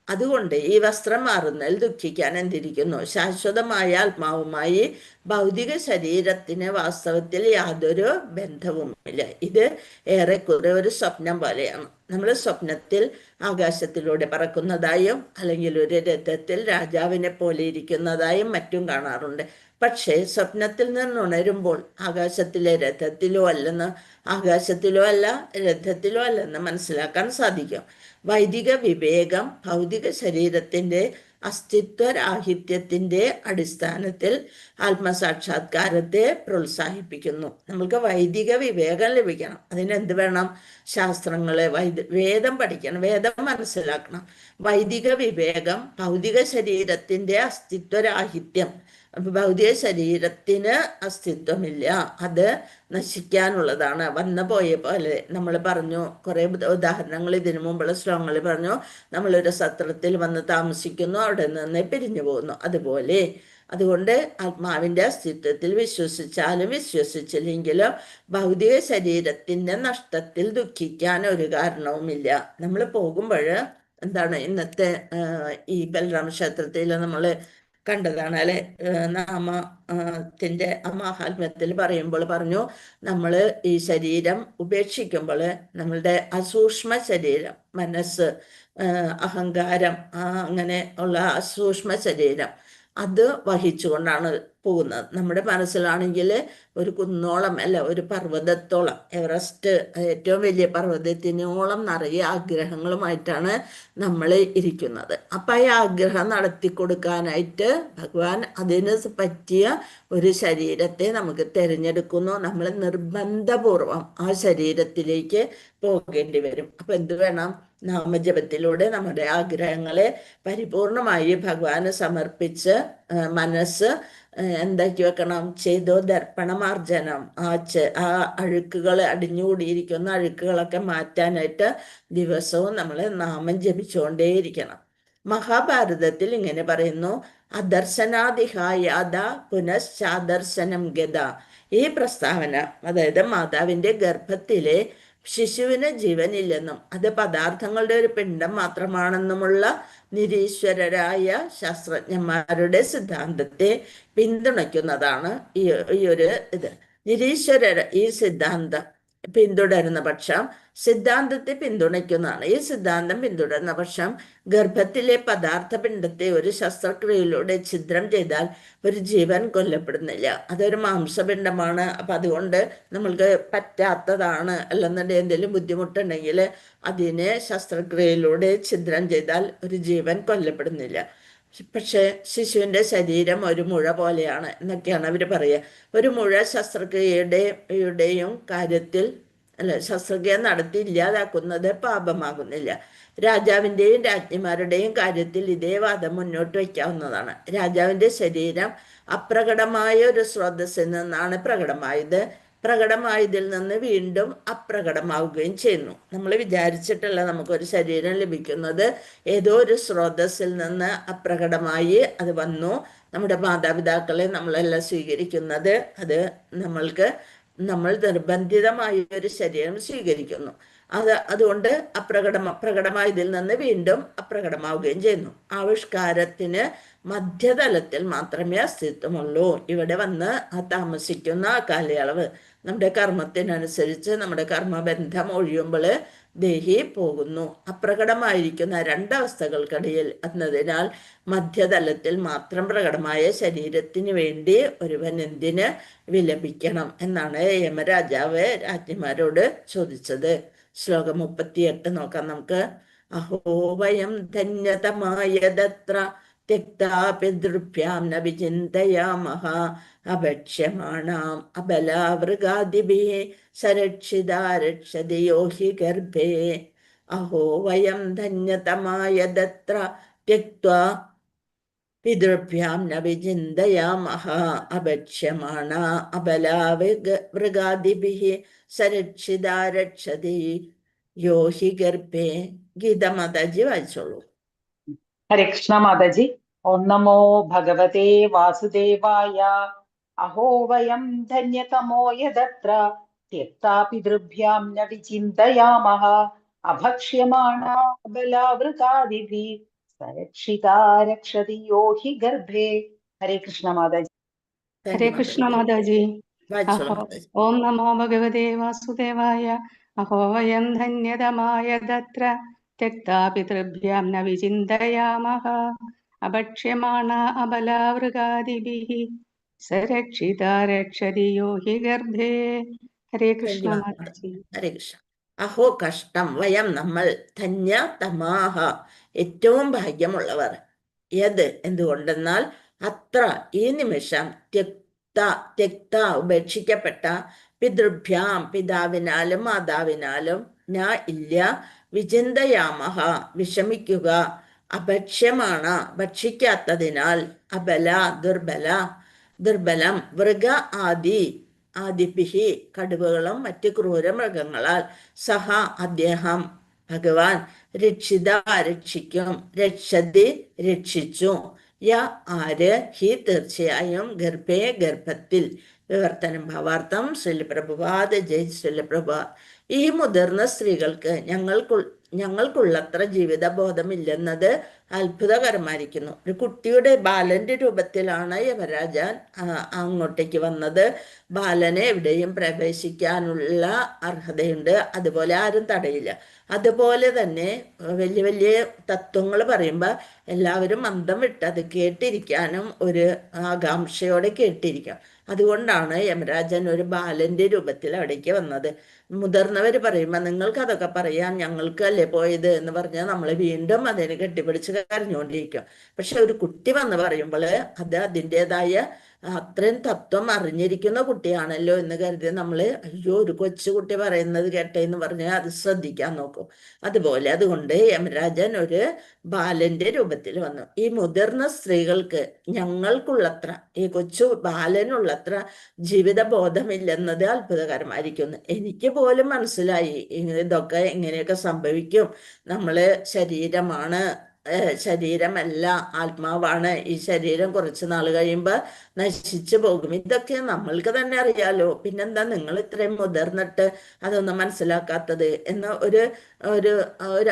[SPEAKER 2] അതുകൊണ്ട് ഈ വസ്ത്രം മാറുന്നതിൽ ദുഃഖിക്കാൻ എന്തിരിക്കുന്നു? ശാശ്വതമായ ആത്മാവുമായി ഭൗതിക ശരീരത്തിന് വാസ്തവത്തിൽ യാതൊരു ബന്ധവുമില്ല. ഇത് ഏറെക്കുറെ ഒരു സ്വപ്നം പോലെയാണ്. നമ്മൾ സ്വപ്നത്തിൽ ആകാശത്തിലൂടെ പറക്കുന്നതായും അല്ലെങ്കിൽ ഒരു രഥത്തിൽ രാജാവിനെ പോലെ ഇരിക്കുന്നതായും മറ്റും കാണാറുണ്ട്. പക്ഷേ സ്വപ്നത്തിൽ നിന്നുണരുമ്പോൾ ആകാശത്തിലെ രഥത്തിലോ അല്ലെന്ന്, ആകാശത്തിലോ അല്ല രഥത്തിലോ അല്ലെന്ന് മനസ്സിലാക്കാൻ സാധിക്കും. വൈദിക വിവേകം ഭൗതിക ശരീരത്തിൻ്റെ അസ്തിത്വരാഹിത്യത്തിൻ്റെ അടിസ്ഥാനത്തിൽ ആത്മസാക്ഷാത്കാരത്തെ പ്രോത്സാഹിപ്പിക്കുന്നു. നമ്മൾക്ക് വൈദിക വിവേകം ലഭിക്കണം. അതിനെന്ത് വേണം? ശാസ്ത്രങ്ങളെ വേദം പഠിക്കണം, വേദം മനസ്സിലാക്കണം. വൈദിക വിവേകം ഭൗതിക ശരീരത്തിൻ്റെ അസ്തിത്വരാഹിത്യം, ഭൗതിക ശരീരത്തിന് അസ്തിത്വമില്ല, അത് നശിക്കാനുള്ളതാണ്, വന്നു പോയ പോലെ. നമ്മൾ പറഞ്ഞു, കുറേ ഉദാഹരണങ്ങൾ ഇതിനു മുമ്പുള്ള ശ്ലോകങ്ങളിൽ പറഞ്ഞു. നമ്മളൊരു സത്രത്തിൽ വന്ന് താമസിക്കുന്നു, അവിടെ നിന്ന് പിരിഞ്ഞു പോകുന്നു. അതുകൊണ്ട് ആത്മാവിൻ്റെ അസ്തിത്വത്തിൽ വിശ്വസിച്ചാലും വിശ്വസിച്ചില്ലെങ്കിലും ഭൗതിക ശരീരത്തിൻ്റെ നഷ്ടത്തിൽ ദുഃഖിക്കാൻ ഒരു കാരണവുമില്ല. നമ്മൾ പോകുമ്പോൾ എന്താണ്, ഇന്നത്തെ ഈ ബലറാമ ക്ഷേത്രത്തിൽ നമ്മൾ കണ്ടതാണ് അല്ലെ. നാമത്തിൻ്റെ മഹാത്മ്യത്തിൽ പറയുമ്പോൾ പറഞ്ഞു, നമ്മൾ ഈ ശരീരം ഉപേക്ഷിക്കുമ്പോൾ നമ്മളുടെ അസൂക്ഷ്മ ശരീരം, മനസ്സ്, അഹങ്കാരം, അങ്ങനെ ഉള്ള അസൂക്ഷ്മ ശരീരം അത് വഹിച്ചുകൊണ്ടാണ് പോകുന്നത്. നമ്മുടെ മനസ്സിലാണെങ്കിൽ ഒരു കുന്നോളം അല്ല, ഒരു പർവ്വതത്തോളം, എവറസ്റ്റ് ഏറ്റവും വലിയ പർവ്വതത്തിനോളം നിറയെ ആഗ്രഹങ്ങളുമായിട്ടാണ് നമ്മൾ ഇരിക്കുന്നത്. അപ്പം ഈ ആഗ്രഹം നടത്തി കൊടുക്കാനായിട്ട് ഭഗവാൻ അതിന് പറ്റിയ ഒരു ശരീരത്തെ നമുക്ക് തിരഞ്ഞെടുക്കുന്നു. നമ്മൾ നിർബന്ധപൂർവം ആ ശരീരത്തിലേക്ക് പോകേണ്ടി വരും. അപ്പം എന്ത് വേണം? നാമജപത്തിലൂടെ നമ്മുടെ ആഗ്രഹങ്ങളെ പരിപൂർണമായി ഭഗവാന് സമർപ്പിച്ച് മനസ്സ് എന്താക്കി വെക്കണം? ചെയ്തോ ദർപ്പണമാർജനം. ആ അഴുക്കുകൾ, അടിഞ്ഞുകൂടിയിരിക്കുന്ന അഴുക്കുകളൊക്കെ മാറ്റാനായിട്ട് ദിവസവും നമ്മൾ നാമം ജപിച്ചുകൊണ്ടേയിരിക്കണം. മഹാഭാരതത്തിൽ ഇങ്ങനെ പറയുന്നു, അദർശനാദിഹായാദ പുനശ്ചാദർശനം ഗത. ഈ പ്രസ്താവന, അതായത് മാതാവിൻ്റെ ഗർഭത്തിലെ ശിശുവിന് ജീവനില്ലെന്നും അത് പദാർത്ഥങ്ങളുടെ ഒരു പിണ്ഡം മാത്രമാണെന്നുമുള്ള നിരീശ്വരരായ ശാസ്ത്രജ്ഞന്മാരുടെ സിദ്ധാന്തത്തെ പിന്തുണയ്ക്കുന്നതാണ് ഈ ഒരു ഇത്. നിരീശ്വരർ ഈ സിദ്ധാന്തം പിന്തുടരുന്ന പക്ഷം സിദ്ധാന്തത്തെ പിന്തുണയ്ക്കുന്നതാണ്. ഈ സിദ്ധാന്തം പിന്തുടരുന്ന പക്ഷം ഗർഭത്തിലെ പദാർത്ഥ പിണ്ഡത്തെ ഒരു ശസ്ത്രക്രിയയിലൂടെ ഛിദ്രം ചെയ്താൽ ഒരു ജീവൻ കൊല്ലപ്പെടുന്നില്ല. അതൊരു മാംസപിണ്ഡമാണ്. അപ്പം അതുകൊണ്ട് നമ്മൾക്ക് പറ്റാത്തതാണ്. അല്ലെന്നുണ്ടെങ്കിൽ എന്തെങ്കിലും ബുദ്ധിമുട്ടുണ്ടെങ്കിൽ അതിനെ ശസ്ത്രക്രിയയിലൂടെ ഛിദ്രം ചെയ്താൽ ഒരു ജീവൻ കൊല്ലപ്പെടുന്നില്ല. പക്ഷെ ശിശുവിൻ്റെ ശരീരം ഒരു മുഴ പോലെയാണ് എന്നൊക്കെയാണ് അവർ പറയുക. ഒരു മുഴ ശസ്ത്രക്രിയയുടെയും കാര്യത്തിൽ ശസ്ത്രക്രിയ നടത്തി ഇല്ലാതാക്കുന്നത് പാപമാകുന്നില്ല. രാജാവിൻ്റെയും രാജ്ഞിമാരുടെയും കാര്യത്തിൽ ഇതേ വാദം മുന്നോട്ട് വയ്ക്കാവുന്നതാണ്. രാജാവിൻ്റെ ശരീരം അപ്രകടമായ ഒരു സ്രോതസ്സിൽ നിന്നാണ് പ്രകടമായതിൽ നിന്ന് വീണ്ടും അപ്രകടമാവുകയും ചെയ്യുന്നു. നമ്മൾ വിചാരിച്ചിട്ടല്ല നമുക്കൊരു ശരീരം ലഭിക്കുന്നത്. ഏതോ ഒരു സ്രോതസ്സിൽ നിന്ന് അപ്രകടമായി അത് വന്നു. നമ്മുടെ മാതാപിതാക്കളെ നമ്മളെല്ലാം സ്വീകരിക്കുന്നത് അത് നമ്മൾ നിർബന്ധിതമായ ഒരു ശരീരം സ്വീകരിക്കുന്നു. അതുകൊണ്ട് പ്രകടമായതിൽ നിന്ന് വീണ്ടും അപ്രകടമാവുകയും ചെയ്യുന്നു. ആവിഷ്കാരത്തിന് മധ്യതലത്തിൽ മാത്രമേ അസ്തിത്വമുള്ളൂ. ഇവിടെ വന്ന് താമസിക്കുന്ന ആ കാലയളവ് നമ്മുടെ കർമ്മത്തിനനുസരിച്ച് നമ്മുടെ കർമ്മബന്ധം ഒഴിയുമ്പോൾ ദേഹി പോകുന്നു. അപ്രകടമായിരിക്കുന്ന രണ്ടവസ്ഥകൾക്കിടയിൽ എന്നതിനാൽ മധ്യതലത്തിൽ മാത്രം പ്രകടമായ ശരീരത്തിന് വേണ്ടി ഒരുവൻ എന്തിന് വിലപിക്കണം എന്നാണ് യമരാജാവ് രാജ്ഞിമാരോട് ചോദിച്ചത്. ശ്ലോകം 38 നോക്കാം നമുക്ക്. അഹോ വയം ധന്യതമായതത്ര त्यक्ता पितृभ्यां न विचिन्तयामः अभक्ष्यमाणाम् अबलावृगादिभिः सरक्षिता रक्षति यो हि गर्भे अहो वयं धन्यतमा यदत्र त्यक्त्वा पितृभ्यां न विचिन्तयामः अभक्ष्यमाणा अबलावृगादिभिः सरक्षिता रक्षति यो हि गर्भे ഗീതമാതാജി വായിച്ചോളൂ.
[SPEAKER 21] ഹരേ കൃഷ്ണ മാതാജി. ഓം നമോ ഭഗവതേ വാസുദേവായ. അഹോ വയം ധന്യതമോ യദത്ര त्यक्ता पितृभ्यां न विचिन्तयामः अभक्ष्यमाणा बलावृकादिभिः सरक्षिता रक्षति यो हि गर्भे. हरे कृष्ण माताजी.
[SPEAKER 2] Thank
[SPEAKER 18] Hare
[SPEAKER 2] you,
[SPEAKER 18] Krishna
[SPEAKER 2] Mataji.
[SPEAKER 18] Mataji.
[SPEAKER 2] വായിച്ചോളൂ
[SPEAKER 18] അഹോ
[SPEAKER 2] മാതാജി.
[SPEAKER 18] ഓം നമോ ഭഗവതേ വാസുദേവായ. അഹോ വയം ധന്യതമായ തത്ര त्यक्ता പിതൃഭ്യാം ന വിചിന്തയാമഃ അഭക്ഷ്യമാണ അബലാവൃകാദിഭിः സരക്ഷിതാ രക്ഷതി യോ ഹി ഗർഭേ. Hare
[SPEAKER 2] Thank
[SPEAKER 18] Krishna
[SPEAKER 2] you,
[SPEAKER 18] mataji.
[SPEAKER 2] ഹരേ കൃഷ്ണ. അഹോ കഷ്ടം, വയം നമ്മൾ, ധന്യ തമാഹ ഏറ്റവും ഭാഗ്യമുള്ളവർ. യത് എന്തുകൊണ്ടെന്നാൽ അത്ര ഈ നിമിഷം त्यക്ത ഉപേക്ഷിക്കപ്പെട്ട പിതൃഭ്യാം പിതാവിനാലും മാതാവിനാലും ന ഇല്ല വിചിന്തയാമഹ വിഷമിക്കുക അഭക്ഷ്യമാണ് ഭക്ഷിക്കാത്തതിനാൽ അബല ദുർബലം വൃഗ ആദിഭിഹി കടുവകളും മറ്റ് ക്രൂരമൃഗങ്ങളാൽ സഹ അദ്ദേഹം ഭഗവാൻ രക്ഷിക്കും രക്ഷതി രക്ഷിച്ചു യ ആര് ഹി തീർച്ചയായും ഗർഭത്തിൽ. വിവർത്തനം ഭാവാർത്ഥം ശ്രീല പ്രഭുപാദ് ജയ് ശ്രീല പ്രഭുപാദ്. ഈ മുതിർന്ന സ്ത്രീകൾക്ക് ഞങ്ങൾക്കുള്ളത്ര ജീവിത ബോധമില്ലെന്നത് അത്ഭുതകരമായിരിക്കുന്നു. ഒരു കുട്ടിയുടെ ബാലന്റെ രൂപത്തിലാണ് യമരാജാൻ അങ്ങോട്ടേക്ക് വന്നത്. ബാലനെ എവിടെയും പ്രവേശിക്കാനുള്ള അർഹതയുണ്ട്, അതുപോലെ ആരും തടയില്ല. അതുപോലെ തന്നെ വലിയ വലിയ തത്വങ്ങൾ പറയുമ്പോൾ എല്ലാവരും അന്തം വിട്ട് അത് കേട്ടിരിക്കാനും ഒരു ആകാംക്ഷയോടെ കേട്ടിരിക്കാം. അതുകൊണ്ടാണ് യമരാജൻ ഒരു ബാലന്റെ രൂപത്തിൽ അവിടേക്ക് വന്നത്. മുതിർന്നവർ പറയുമ്പോൾ നിങ്ങൾക്ക് അതൊക്കെ പറയാൻ ഞങ്ങൾക്ക് അല്ലേ പോയത് എന്ന് പറഞ്ഞാൽ നമ്മൾ വീണ്ടും അതിനെ കെട്ടിപ്പിടിച്ച് കരഞ്ഞുകൊണ്ടിരിക്കും. പക്ഷെ ഒരു കുട്ടി വന്ന് പറയുമ്പോൾ അത് അതിൻ്റെതായ അത്രയും തത്വം അറിഞ്ഞിരിക്കുന്ന കുട്ടിയാണല്ലോ എന്ന് കരുതി നമ്മൾ അയ്യോ ഒരു കൊച്ചുകുട്ടി പറയുന്നത് കേട്ടെ എന്ന് പറഞ്ഞാൽ അത് ശ്രദ്ധിക്കാൻ നോക്കും. അതുകൊണ്ട് യമരാജൻ ഒരു ബാലന്റെ രൂപത്തിൽ വന്നു. ഈ മുതിർന്ന സ്ത്രീകൾക്ക് ഞങ്ങൾക്കുള്ളത്ര, ഈ കൊച്ചു ബാലനുള്ളത്ര ജീവിത ബോധമില്ലെന്നത് അത്ഭുതകരമായിരിക്കുന്നു. എനിക്ക് പോലും മനസ്സിലായി ഇതൊക്കെ എങ്ങനെയൊക്കെ സംഭവിക്കും. നമ്മള് ശരീരമല്ല ആത്മാവാണ്. ഈ ശരീരം കുറച്ച് നാൾ കഴിയുമ്പോൾ നശിച്ചു പോകും. ഇതൊക്കെ നമ്മൾക്ക് തന്നെ അറിയാലോ, പിന്നെന്താ നിങ്ങൾ ഇത്രയും മുതിർന്നിട്ട് അതൊന്നും മനസ്സിലാക്കാത്തത് എന്ന ഒരു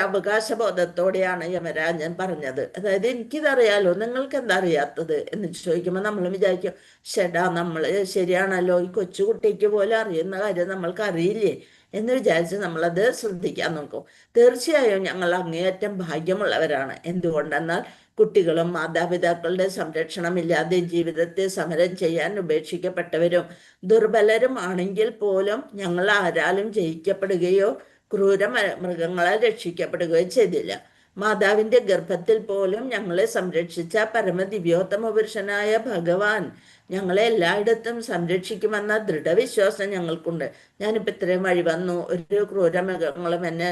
[SPEAKER 2] അവകാശബോധത്തോടെയാണ് യമരാജൻ പറഞ്ഞത്. അതായത് എനിക്കിതറിയാലോ, നിങ്ങൾക്ക് എന്താ അറിയാത്തത് എന്ന് ചോദിക്കുമ്പോൾ നമ്മൾ വിചാരിക്കും ചേട്ടാ നമ്മള് ശരിയാണല്ലോ, ഈ കൊച്ചുകുട്ടിക്ക് പോലും അറിയുന്ന കാര്യം നമ്മൾക്ക് അറിയില്ലേ എന്ന് വിചാരിച്ച് നമ്മളത് ശ്രദ്ധിക്കാൻ നോക്കും. തീർച്ചയായും ഞങ്ങൾ അങ്ങേയറ്റം ഭാഗ്യമുള്ളവരാണ്. എന്തുകൊണ്ടെന്നാൽ കുട്ടികളും മാതാപിതാക്കളുടെ സംരക്ഷണമില്ലാതെ ജീവിതത്തെ സമരം ചെയ്യാൻ ഉപേക്ഷിക്കപ്പെട്ടവരും ദുർബലരും ആണെങ്കിൽ പോലും ഞങ്ങൾ ആരാലും ജയിക്കപ്പെടുകയോ ക്രൂര മൃഗങ്ങളെ രക്ഷിക്കപ്പെടുകയോ ചെയ്തില്ല. മാതാവിന്റെ ഗർഭത്തിൽ പോലും ഞങ്ങളെ സംരക്ഷിച്ച പരമദിവ്യോത്തമ പുരുഷനായ ഭഗവാൻ ഞങ്ങളെ എല്ലായിടത്തും സംരക്ഷിക്കുമെന്ന ദൃഢവിശ്വാസം ഞങ്ങൾക്കുണ്ട്. ഞാനിപ്പോൾ ഇത്രയും വഴി വന്നു, ഒരു ക്രൂരമൃഗങ്ങളും എന്നെ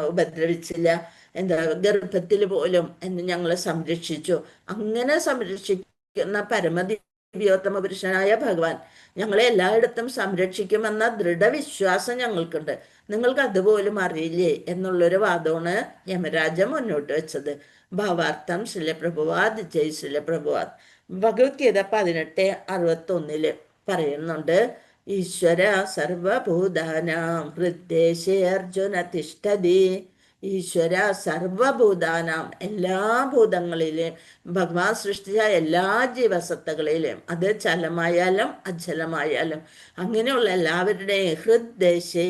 [SPEAKER 2] ഉപദ്രവിച്ചില്ല, ഗർഭത്തിൽ പോലും എന്നെ ഞങ്ങളെ സംരക്ഷിച്ചു. അങ്ങനെ സംരക്ഷിക്കുന്ന പരമദിവ്യോത്തമ പുരുഷനായ ഭഗവാൻ ഞങ്ങളെ എല്ലായിടത്തും സംരക്ഷിക്കുമെന്ന ദൃഢവിശ്വാസം ഞങ്ങൾക്കുണ്ട്. നിങ്ങൾക്ക് അതുപോലും അറിയില്ലേ എന്നുള്ളൊരു വാദമാണ് യമരാജ മുന്നോട്ട് വെച്ചത്. ഭാവാർത്ഥം ശ്രീല പ്രഭുപാദ് ജയ് ശ്രീല പ്രഭുപാദ്. ഭഗവത്ഗീത 18:61 പറയുന്നുണ്ട്, ഈശ്വര സർവഭൂതാനാം ഹൃദ്ദേശേ അർജുന തിഷ്ഠതി. ഈശ്വര സർവഭൂതാനാം എല്ലാ ഭൂതങ്ങളിലെയും ഭഗവാൻ സൃഷ്ടിച്ച എല്ലാ ജീവസത്തകളിലെയും, അത് ചലമായാലും അചലമായാലും അങ്ങനെയുള്ള എല്ലാവരുടെയും ഹൃദ്ദേശേ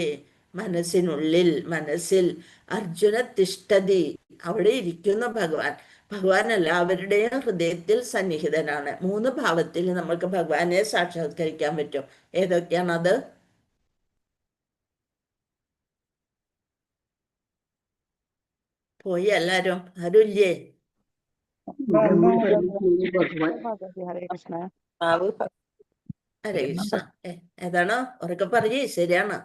[SPEAKER 2] മനസ്സിൽ അർജുന തിഷ്ഠതി അവിടെ ഇരിക്കുന്ന ഭഗവാൻ എല്ലാവരുടെയും ഹൃദയത്തിൽ സന്നിഹിതനാണ്. 3 ഭാവത്തിൽ നമുക്ക് ഭഗവാനെ സാക്ഷാത്കരിക്കാൻ പറ്റും. ഏതൊക്കെയാണത്? പോയി എല്ലാരും? ആരുമില്ലേ?
[SPEAKER 1] ഹരേ കൃഷ്ണ.
[SPEAKER 2] ഹരേ കൃഷ്ണ. ഏതാണ്? ഉറക്കെ പറയേ, ശരിയാണ്.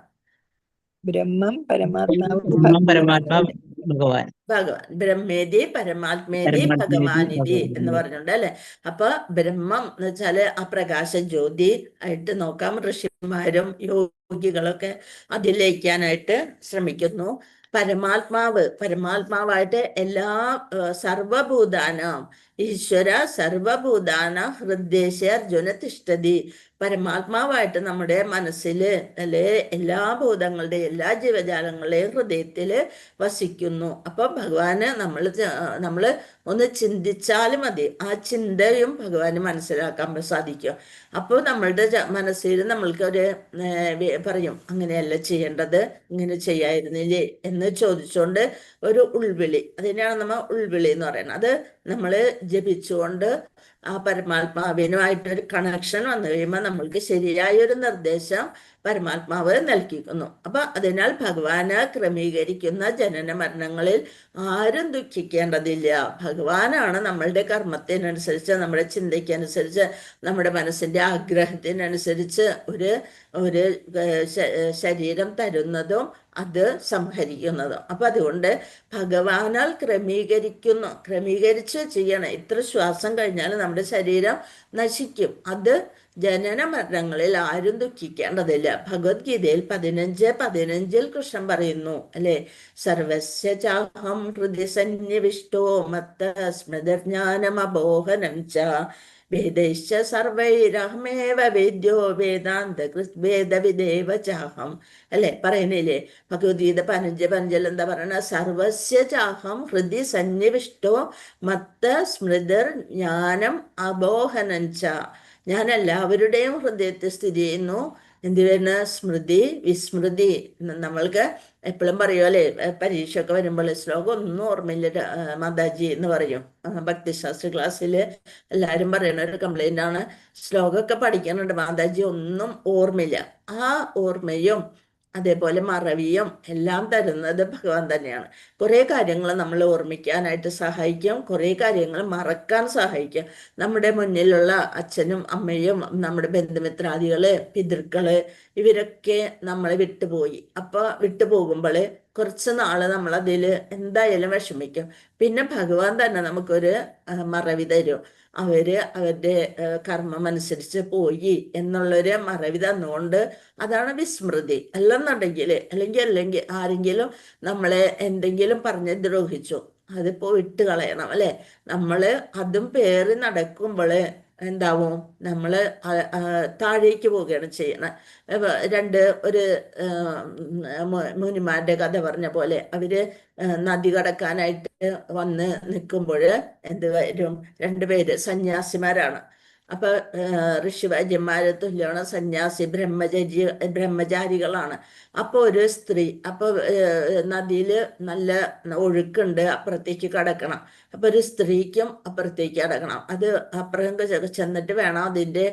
[SPEAKER 19] ബ്രഹ്മം പരമാത്മാവ്
[SPEAKER 3] പരമാത്മാവ് ഭഗവാൻ.
[SPEAKER 2] ഭഗവാൻ ബ്രഹ്മേതി പരമാത്മേതി ഭഗവാനിതി എന്ന് പറഞ്ഞിട്ടുണ്ട് അല്ലെ. അപ്പൊ ബ്രഹ്മം എന്ന് വെച്ചാല് ആ പ്രകാശ ജ്യോതി ആയിട്ട് നോക്കാം. ഋഷിമാരും യോഗികളൊക്കെ അതിലയിക്കാനായിട്ട് ശ്രമിക്കുന്നു. പരമാത്മാവായിട്ട് എല്ലാ സർവഭൂതാനം ഈശ്വര സർവഭൂതാന ഹൃദ്ദേശ അർജുന തിഷ്ഠതി. പരമാത്മാവായിട്ട് നമ്മുടെ മനസ്സില് അല്ലെ എല്ലാ ഭൂതങ്ങളുടെയും എല്ലാ ജീവജാലങ്ങളുടെയും ഹൃദയത്തില് വസിക്കുന്നു. അപ്പൊ ഭഗവാന് നമ്മള് ഒന്ന് ചിന്തിച്ചാൽ മതി, ആ ചിന്തയും ഭഗവാന് മനസ്സിലാക്കാൻ സാധിക്കും. അപ്പോൾ നമ്മളുടെ മനസ്സിൽ നമ്മൾക്ക് ഒരു പറയും, അങ്ങനെയല്ല ചെയ്യേണ്ടത്, ഇങ്ങനെ ചെയ്യായിരുന്നില്ലേ എന്ന് ചോദിച്ചുകൊണ്ട് ഒരു ഉൾവിളി, അതിനെയാണ് നമ്മൾ ഉൾവിളി എന്ന് പറയുന്നത്. അത് നമ്മൾ ജപിച്ചുകൊണ്ട് ആ പരമാത്മാവിനുമായിട്ടൊരു കണക്ഷൻ വന്നു കഴിയുമ്പോൾ നമ്മൾക്ക് ശരിയായൊരു നിർദ്ദേശം പരമാത്മാവ് നൽകിക്കുന്നു. അപ്പൊ അതിനാൽ ഭഗവാന് ക്രമീകരിക്കുന്ന ജനന മരണങ്ങളിൽ ആരും ദുഃഖിക്കേണ്ടതില്ല. ഭഗവാനാണ് നമ്മളുടെ കർമ്മത്തിനനുസരിച്ച്, നമ്മുടെ ചിന്തയ്ക്കനുസരിച്ച്, നമ്മുടെ മനസ്സിന്റെ ആഗ്രഹത്തിനനുസരിച്ച് ഒരു ശരീരം തരുന്നതും അത് സംഹരിക്കുന്നതും. അപ്പൊ അതുകൊണ്ട് ഭഗവാനാൽ ക്രമീകരിച്ച് ചെയ്യണം. ഇത്ര ശ്വാസം കഴിഞ്ഞാൽ നമ്മുടെ ശരീരം നശിക്കും. അത് ജനന മരണങ്ങളിൽ ആരും ദുഃഖിക്കേണ്ടതില്ല. ഭഗവത്ഗീതയിൽ 15:15 കൃഷ്ണൻ പറയുന്നു അല്ലെ, സർവസ്യ ചാഹം ഹൃദയ സന്നിവിഷ്ടോ മത്ത സ്മൃതിജ്ഞാനമബോഹനം ച വേദൈശ്ച സർവൈരഹമേവ വേദ്യോ വേദാന്ത വേദവിദേവ ചാഹം അല്ലെ പറയുന്നില്ലേ. ഭഗവത്ഗീത 15:15 എന്താ പറയണ? സർവസ്യ ചാഹം ഹൃദയ സന്നിവിഷ്ടോ മത്ത സ്മൃതിർ ജ്ഞാനം അബോഹനം ച. ഞാൻ എല്ലാവരുടെയും ഹൃദയത്തിൽ സ്ഥിതി ചെയ്യുന്നു. എന്തിനാണ്? സ്മൃതി വിസ്മൃതി. നമ്മൾക്ക് എപ്പോഴും പറയുമല്ലേ, പരീക്ഷയൊക്കെ വരുമ്പോൾ ശ്ലോകം ഒന്നും ഓർമ്മയില്ല മാതാജി എന്ന് പറയും. ഭക്തിശാസ്ത്ര ക്ലാസ്സിൽ എല്ലാവരും പറയുന്ന ഒരു കംപ്ലൈന്റ് ആണ്, ശ്ലോകമൊക്കെ പഠിക്കുന്നുണ്ട് മാതാജി ഒന്നും ഓർമ്മയില്ല. ആ ഓർമ്മയും അതേപോലെ മറവിയും എല്ലാം തരുന്നത് ഭഗവാൻ തന്നെയാണ്. കുറെ കാര്യങ്ങൾ നമ്മൾ ഓർമ്മിക്കാനായിട്ട് സഹായിക്കും, കുറെ കാര്യങ്ങൾ മറക്കാൻ സഹായിക്കും. നമ്മുടെ മുന്നിലുള്ള അച്ഛനും അമ്മയും നമ്മുടെ ബന്ധുമിത്രാദികള് പിതൃക്കള് ഇവരൊക്കെ നമ്മളെ വിട്ടുപോയി. അപ്പൊ വിട്ടുപോകുമ്പോൾ കുറച്ച് നാള് നമ്മൾ അതിൽ എന്തായാലും വിഷമിക്കും. പിന്നെ ഭഗവാൻ തന്നെ നമുക്കൊരു മറവി തരും. അവരുടെ കർമ്മം അനുസരിച്ച് പോയി എന്നുള്ളൊരു മറവി തന്നുകൊണ്ട്, അതാണ് വിസ്മൃതി. അല്ലെങ്കിൽ ആരെങ്കിലും നമ്മളെ എന്തെങ്കിലും പറഞ്ഞ് ദ്രോഹിച്ചു, അതിപ്പോ വിട്ട് കളയണം അല്ലെ. നമ്മള് അതും പേറി നടക്കുമ്പോൾ എന്താവും? നമ്മള് താഴേക്ക് പോവുകയാണ് ചെയ്യണത്. ഒരു മുനിമാരുടെ കഥ പറഞ്ഞ പോലെ അവര് നദി കടക്കാനായിട്ട് വന്ന് നിൽക്കുമ്പോൾ എന്ത് വരും? 2 പേര് സന്യാസിമാരാണ്. അപ്പൊ ഋഷിവര്യന്മാരെ തുല്യമാണ് സന്യാസി, ബ്രഹ്മചാരികളാണ്. അപ്പൊ ഒരു സ്ത്രീ, അപ്പൊ നദിയില് നല്ല ഒഴുക്കുണ്ട്, അപ്പുറത്തേക്ക് കടക്കണം. അപ്പൊ ഒരു സ്ത്രീക്കും അപ്പുറത്തേക്ക് കടക്കണം. അത് അപ്പുറം ചെന്നിട്ട് വേണം അതിന്റെ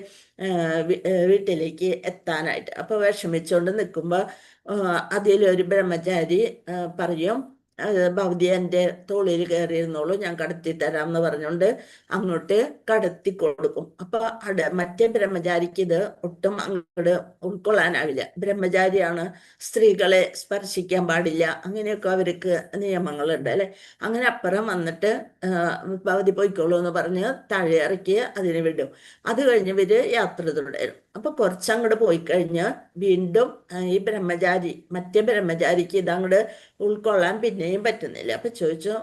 [SPEAKER 2] വീട്ടിലേക്ക് എത്താനായിട്ട്. അപ്പൊ വിഷമിച്ചുകൊണ്ട് നിൽക്കുമ്പോ അതിലൊരു ബ്രഹ്മചാരി പറയും, ഭവതി എൻ്റെ തോളിൽ കയറിയിരുന്നോളൂ, ഞാൻ കടത്തി തരാം എന്ന് പറഞ്ഞുകൊണ്ട് അങ്ങോട്ട് കടത്തി കൊടുക്കും. അപ്പൊ മറ്റേ ബ്രഹ്മചാരിക്ക് ഇത് ഒട്ടും അങ്ങോട്ട് ഉൾക്കൊള്ളാനാവില്ല. ബ്രഹ്മചാരിയാണ്, സ്ത്രീകളെ സ്പർശിക്കാൻ പാടില്ല, അങ്ങനെയൊക്കെ അവർക്ക് നിയമങ്ങളുണ്ട് അല്ലെ. അങ്ങനെ അപ്പുറം വന്നിട്ട് ഭവതി പോയിക്കോളൂ എന്ന് പറഞ്ഞ് താഴെ ഇറക്കി അതിന് വിടും. അത് കഴിഞ്ഞ് ഇവര് യാത്ര തുടരും. അപ്പൊ കുറച്ചങ്ങോട്ട് പോയി കഴിഞ്ഞ് വീണ്ടും ഈ മറ്റേ ബ്രഹ്മചാരിക്ക് ഇതങ്ങോട്ട് ഉൾക്കൊള്ളാൻ പിന്നെയും പറ്റുന്നില്ല. അപ്പൊ ചോദിച്ചു,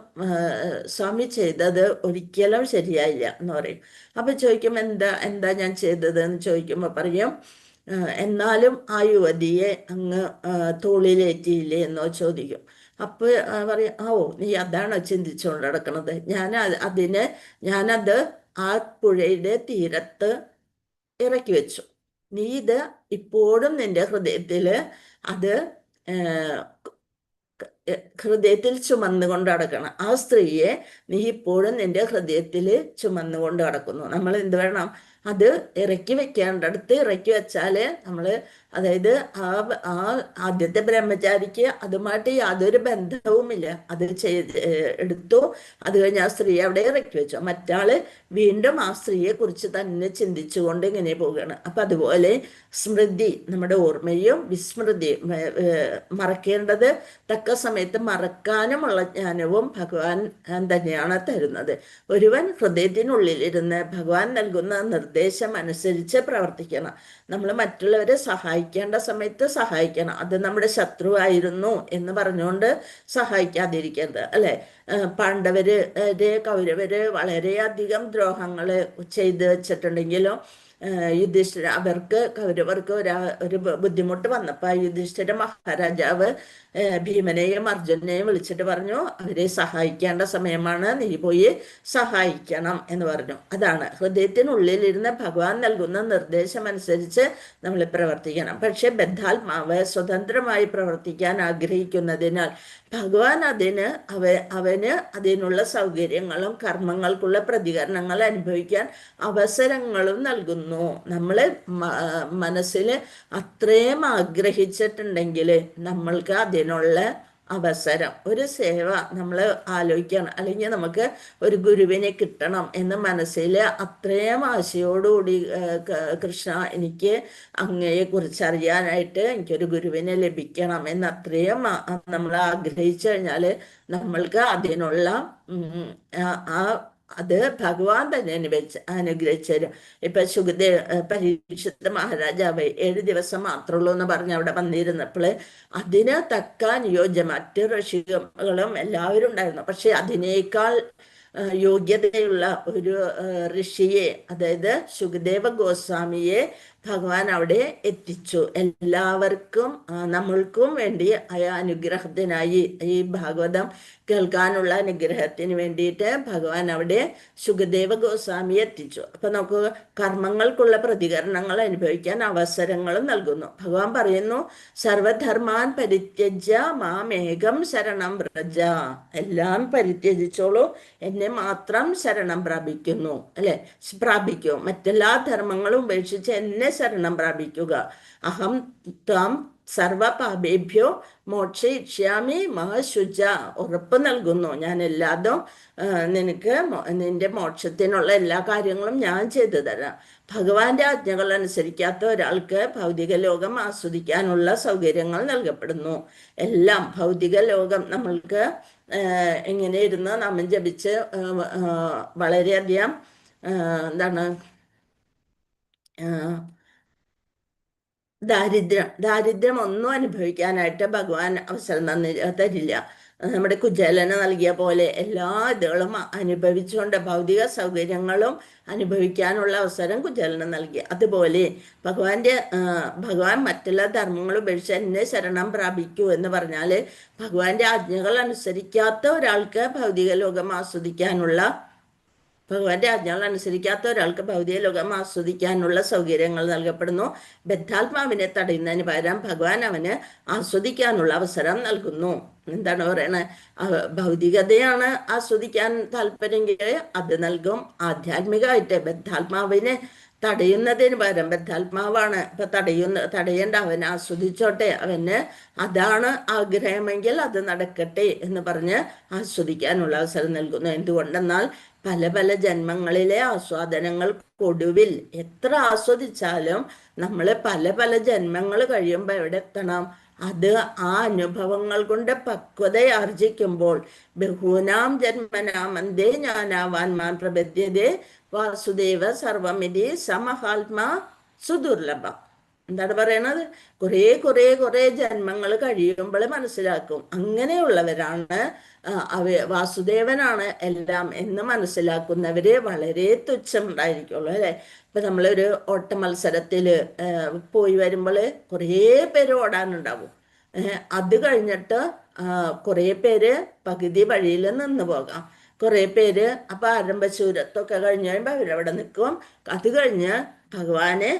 [SPEAKER 2] സ്വാമി ചെയ്തത് ഒരിക്കലും ശരിയായില്ല എന്ന് പറയും. അപ്പൊ ചോദിക്കും, എന്താ ഞാൻ ചെയ്തത് എന്ന് ചോദിക്കുമ്പോ പറയും, എന്നാലും ആ യുവതിയെ അങ്ങ് തോളിലേറ്റിയില്ലേ എന്നോ ചോദിക്കും. അപ്പൊ പറയും, നീ അതാണോ ചിന്തിച്ചുകൊണ്ട് നടക്കണത്? ഞാനത് ആ പുഴയുടെ തീരത്ത് ഇറക്കി വെച്ചു. നീ ഇത് ഇപ്പോഴും നിന്റെ ഹൃദയത്തിൽ ചുമന്നുകൊണ്ട് നടക്കണം. ആ സ്ത്രീയെ നീ ഇപ്പോഴും നിന്റെ ഹൃദയത്തിൽ ചുമന്നുകൊണ്ട് നടക്കുന്നു. നമ്മൾ എന്ത് വേണം? അത് ഇറക്കി വെക്കേണ്ടടുത്ത് ഇറക്കി വെച്ചാല് നമ്മള്, അതായത് ആ ആ ആദ്യത്തെ ബ്രഹ്മചാരിക്ക് അതുമായിട്ട് യാതൊരു ബന്ധവുമില്ല. അത് എടുത്തു, അത് കഴിഞ്ഞ് ആ സ്ത്രീ അവിടെ ഇറക്കി വെച്ചു. മറ്റാള് വീണ്ടും ആ സ്ത്രീയെ കുറിച്ച് തന്നെ ചിന്തിച്ചുകൊണ്ട് ഇങ്ങനെ പോവുകയാണ്. അപ്പൊ അതുപോലെ സ്മൃതി, നമ്മുടെ ഓർമ്മയും വിസ്മൃതിയും, മറക്കേണ്ടത് തക്ക സമയത്ത് മറക്കാനുമുള്ള ജ്ഞാനവും ഭഗവാൻ തന്നെയാണ് തരുന്നത്. ഒരുവൻ ഹൃദയത്തിനുള്ളിലിരുന്ന് ഭഗവാൻ നൽകുന്ന നിർദ്ദേശം അനുസരിച്ച് പ്രവർത്തിക്കണം. നമ്മൾ മറ്റുള്ളവരെ സഹായിക്കേണ്ട സമയത്ത് സഹായിക്കണം. അത് നമ്മുടെ ശത്രുവായിരുന്നു എന്ന് പറഞ്ഞുകൊണ്ട് സഹായിക്കാതിരിക്കരുത്, അല്ലെ? പാണ്ഡവര് കൗരവര് വളരെയധികം ദ്രോഹങ്ങള് ചെയ്ത് വെച്ചിട്ടുണ്ടെങ്കിലും യുധിഷ്ഠിര കൗരവർക്ക് ഒരു ബുദ്ധിമുട്ട് വന്നപ്പോ യുധിഷ്ഠിര മഹാരാജാവ് ഭീമനെയും അർജുനെയും വിളിച്ചിട്ട് പറഞ്ഞു, അവരെ സഹായിക്കേണ്ട സമയമാണ്, നീ പോയി സഹായിക്കണം എന്ന് പറഞ്ഞു. അതാണ് ഹൃദയത്തിനുള്ളിലിരുന്ന് ഭഗവാൻ നൽകുന്ന നിർദ്ദേശം അനുസരിച്ച് നമ്മൾ പ്രവർത്തിക്കണം. പക്ഷെ ബദ്ധാത്മാവ് സ്വതന്ത്രമായി പ്രവർത്തിക്കാൻ ആഗ്രഹിക്കുന്നതിനാൽ ഭഗവാൻ അവന് അതിനുള്ള സൗകര്യങ്ങളും കർമ്മങ്ങൾക്കുള്ള പ്രതികരണങ്ങൾ അനുഭവിക്കാൻ അവസരങ്ങളും നൽകുന്നു. നമ്മള് മനസ്സിൽ അത്രയും ആഗ്രഹിച്ചിട്ടുണ്ടെങ്കിൽ നമ്മൾക്ക് അതിനുള്ള അവസരം, ഒരു സേവ നമ്മൾ ആലോചിക്കണം, അല്ലെങ്കിൽ നമുക്ക് ഒരു ഗുരുവിനെ കിട്ടണം എന്ന് മനസ്സിൽ അത്രയും ആശയോടുകൂടി, കൃഷ്ണ എനിക്ക് അങ്ങയെ കുറിച്ച് അറിയാനായിട്ട് എനിക്കൊരു ഗുരുവിനെ ലഭിക്കണം എന്ന് അത്രയും നമ്മൾ ആഗ്രഹിച്ചു കഴിഞ്ഞാൽ നമ്മൾക്ക് അതിനുള്ള അത് ഭഗവാൻ തന്നെ അനുഗ്രഹിച്ചു തരും. ഇപ്പൊ പരീക്ഷിത മഹാരാജാവ് 7 ദിവസം മാത്രമുള്ളൂ എന്ന് പറഞ്ഞ് അവിടെ വന്നിരുന്നപ്പോൾ അതിന് തക്ക അനുയോജ്യം മറ്റ് ഋഷികളും എല്ലാവരും ഉണ്ടായിരുന്നു. പക്ഷെ അതിനേക്കാൾ യോഗ്യതയുള്ള ഒരു ഋഷിയെ, അതായത് ശുകദേവ ഗോസ്വാമിയെ ഭഗവാൻ അവിടെ എത്തിച്ചു. എല്ലാവർക്കും നമ്മൾക്കും വേണ്ടി അനുഗ്രഹത്തിനായി, ഈ ഭാഗവതം കേൾക്കാനുള്ള അനുഗ്രഹത്തിന് വേണ്ടിയിട്ട് ഭഗവാൻ അവിടെ ശുകദേവ ഗോസ്വാമിയെ എത്തിച്ചു. അപ്പൊ നമുക്ക് കർമ്മങ്ങൾക്കുള്ള പ്രതികരണങ്ങൾ അനുഭവിക്കാൻ അവസരങ്ങളും നൽകുന്നു. ഭഗവാൻ പറയുന്നു, സർവധർമാൻ പരിത്യജ്യ മാമേകം ശരണം വ്രജ. എല്ലാം പരിത്യജിച്ചോളൂ, എന്നെ മാത്രം ശരണം പ്രാപിക്കൂ. മറ്റെല്ലാ ധർമ്മങ്ങളും ഉപേക്ഷിച്ച് എന്നെ ശരണം പ്രാപിക്കുക. അഹം ത്വം സർവപാപേഭ്യോ മോക്ഷയിഷ്യാമി മഹാശുച. ഉറപ്പ് നൽകുന്നു, ഞാൻ എല്ലാതും നിനക്ക് നിന്റെ മോക്ഷത്തിനുള്ള എല്ലാ കാര്യങ്ങളും ഞാൻ ചെയ്തു തരാം. ഭഗവാന്റെ ആജ്ഞകൾ അനുസരിക്കാത്ത ഒരാൾക്ക് ഭൗതിക ലോകം ആസ്വദിക്കാനുള്ള സൗകര്യങ്ങൾ നൽകപ്പെടുന്നു. എല്ലാം ഭൗതിക ലോകം നമ്മൾക്ക് ഇങ്ങനെ ഇരുന്ന് നാമം ജപിച്ച് വളരെയധികം ദാരിദ്ര്യം ഒന്നും അനുഭവിക്കാനായിട്ട് ഭഗവാൻ അവസരം തരില്ല. നമ്മുടെ കുചേലന് നൽകിയ പോലെ എല്ലാ ഇതുകളും അനുഭവിച്ചുകൊണ്ട് ഭൗതിക സൗകര്യങ്ങളും അനുഭവിക്കാനുള്ള അവസരം കുചേലന് നൽകി. അതുപോലെ ഭഗവാൻ മറ്റുള്ള ധർമ്മങ്ങൾ ഉപേക്ഷിച്ച് എന്നെ ശരണം പ്രാപിക്കൂ എന്ന് പറഞ്ഞാല് ഭഗവാന്റെ ആജ്ഞകൾ അനുസരിക്കാത്ത ഒരാൾക്ക് ഭൗതിക ലോകം ആസ്വദിക്കാനുള്ള സൗകര്യങ്ങൾ നൽകപ്പെടുന്നു. ബദ്ധാത്മാവിനെ തടയുന്നതിന് പകരം ഭഗവാൻ അവന് ആസ്വദിക്കാനുള്ള അവസരം നൽകുന്നു. എന്താണ് പറയണത്? ഭൗതികതയാണ് ആസ്വദിക്കാൻ താല്പര്യമെങ്കിൽ അത് നൽകും. ആധ്യാത്മികമായിട്ട് ബദ്ധാത്മാവിനെ തടയുന്നതിന് പകരം ബദ്ധാത്മാവാണ് ഇപ്പൊ തടയേണ്ട, അവൻ ആസ്വദിച്ചോട്ടെ, അവന് അതാണ് ആഗ്രഹമെങ്കിൽ അത് നടക്കട്ടെ എന്ന് പറഞ്ഞ് ആസ്വദിക്കാനുള്ള അവസരം നൽകുന്നു. എന്തുകൊണ്ടെന്നാൽ പല പല ജന്മങ്ങളിലെ ആസ്വാദനങ്ങൾക്കൊടുവിൽ എത്ര ആസ്വദിച്ചാലും നമ്മൾ പല പല ജന്മങ്ങൾ കഴിയുമ്പോൾ എവിടെ എത്തണം? അത് ആ അനുഭവങ്ങൾ കൊണ്ട് പക്വതയാർജിക്കുമ്പോൾ ബഹൂനാം ജന്മനാമന്തേ ജ്ഞാനാവാൻമാൻ പ്രപദ്യതേ വാസുദേവ സർവമിതി സമഹാത്മാ സുദുർലഭം. എന്താണ് പറയണത്? കുറെ ജന്മങ്ങൾ കഴിയുമ്പോൾ മനസ്സിലാക്കും അങ്ങനെയുള്ളവരാണ് വാസുദേവനാണ് എല്ലാം എന്ന് മനസ്സിലാക്കുന്നവര് വളരെ തുച്ഛമുണ്ടായിരിക്കുള്ളൂ, അല്ലെ? ഇപ്പൊ നമ്മളൊരു ഓട്ട മത്സരത്തില് പോയി വരുമ്പോൾ കുറേ പേര് ഓടാനുണ്ടാവും. അത് കഴിഞ്ഞിട്ട് കുറേ പേര് പകുതി വഴിയിൽ നിന്ന് പോകാം. കുറെ പേര് അപ്പൊ ആരംഭശൂരത്തൊക്കെ കഴിഞ്ഞ് കഴിയുമ്പോൾ അവരവിടെ നിൽക്കും. അത് കഴിഞ്ഞ് ഭഗവാനെ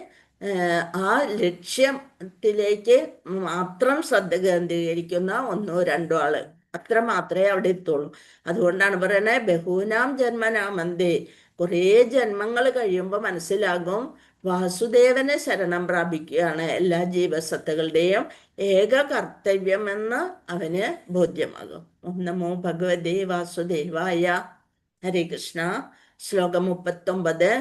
[SPEAKER 2] ആ ലക്ഷ്യത്തിലേക്ക് മാത്രം ശ്രദ്ധ കേന്ദ്രീകരിക്കുന്ന 1 or 2 ആള്, അത്ര മാത്രമേ അവിടെ എത്തുള്ളൂ. അതുകൊണ്ടാണ് പറയണേ ബഹൂനാം ജന്മനാമന്തേ. കുറേ ജന്മങ്ങൾ കഴിയുമ്പോൾ മനസ്സിലാകും വാസുദേവനെ ശരണം പ്രാപിക്കുകയാണ് എല്ലാ ജീവസത്തകളുടെയും ഏക കർത്തവ്യമെന്ന് അവന് ബോധ്യമാകും. ഓം നമോ ഭഗവതേ വാസുദേവായ. ഹരേ കൃഷ്ണ. ശ്ലോകം 39.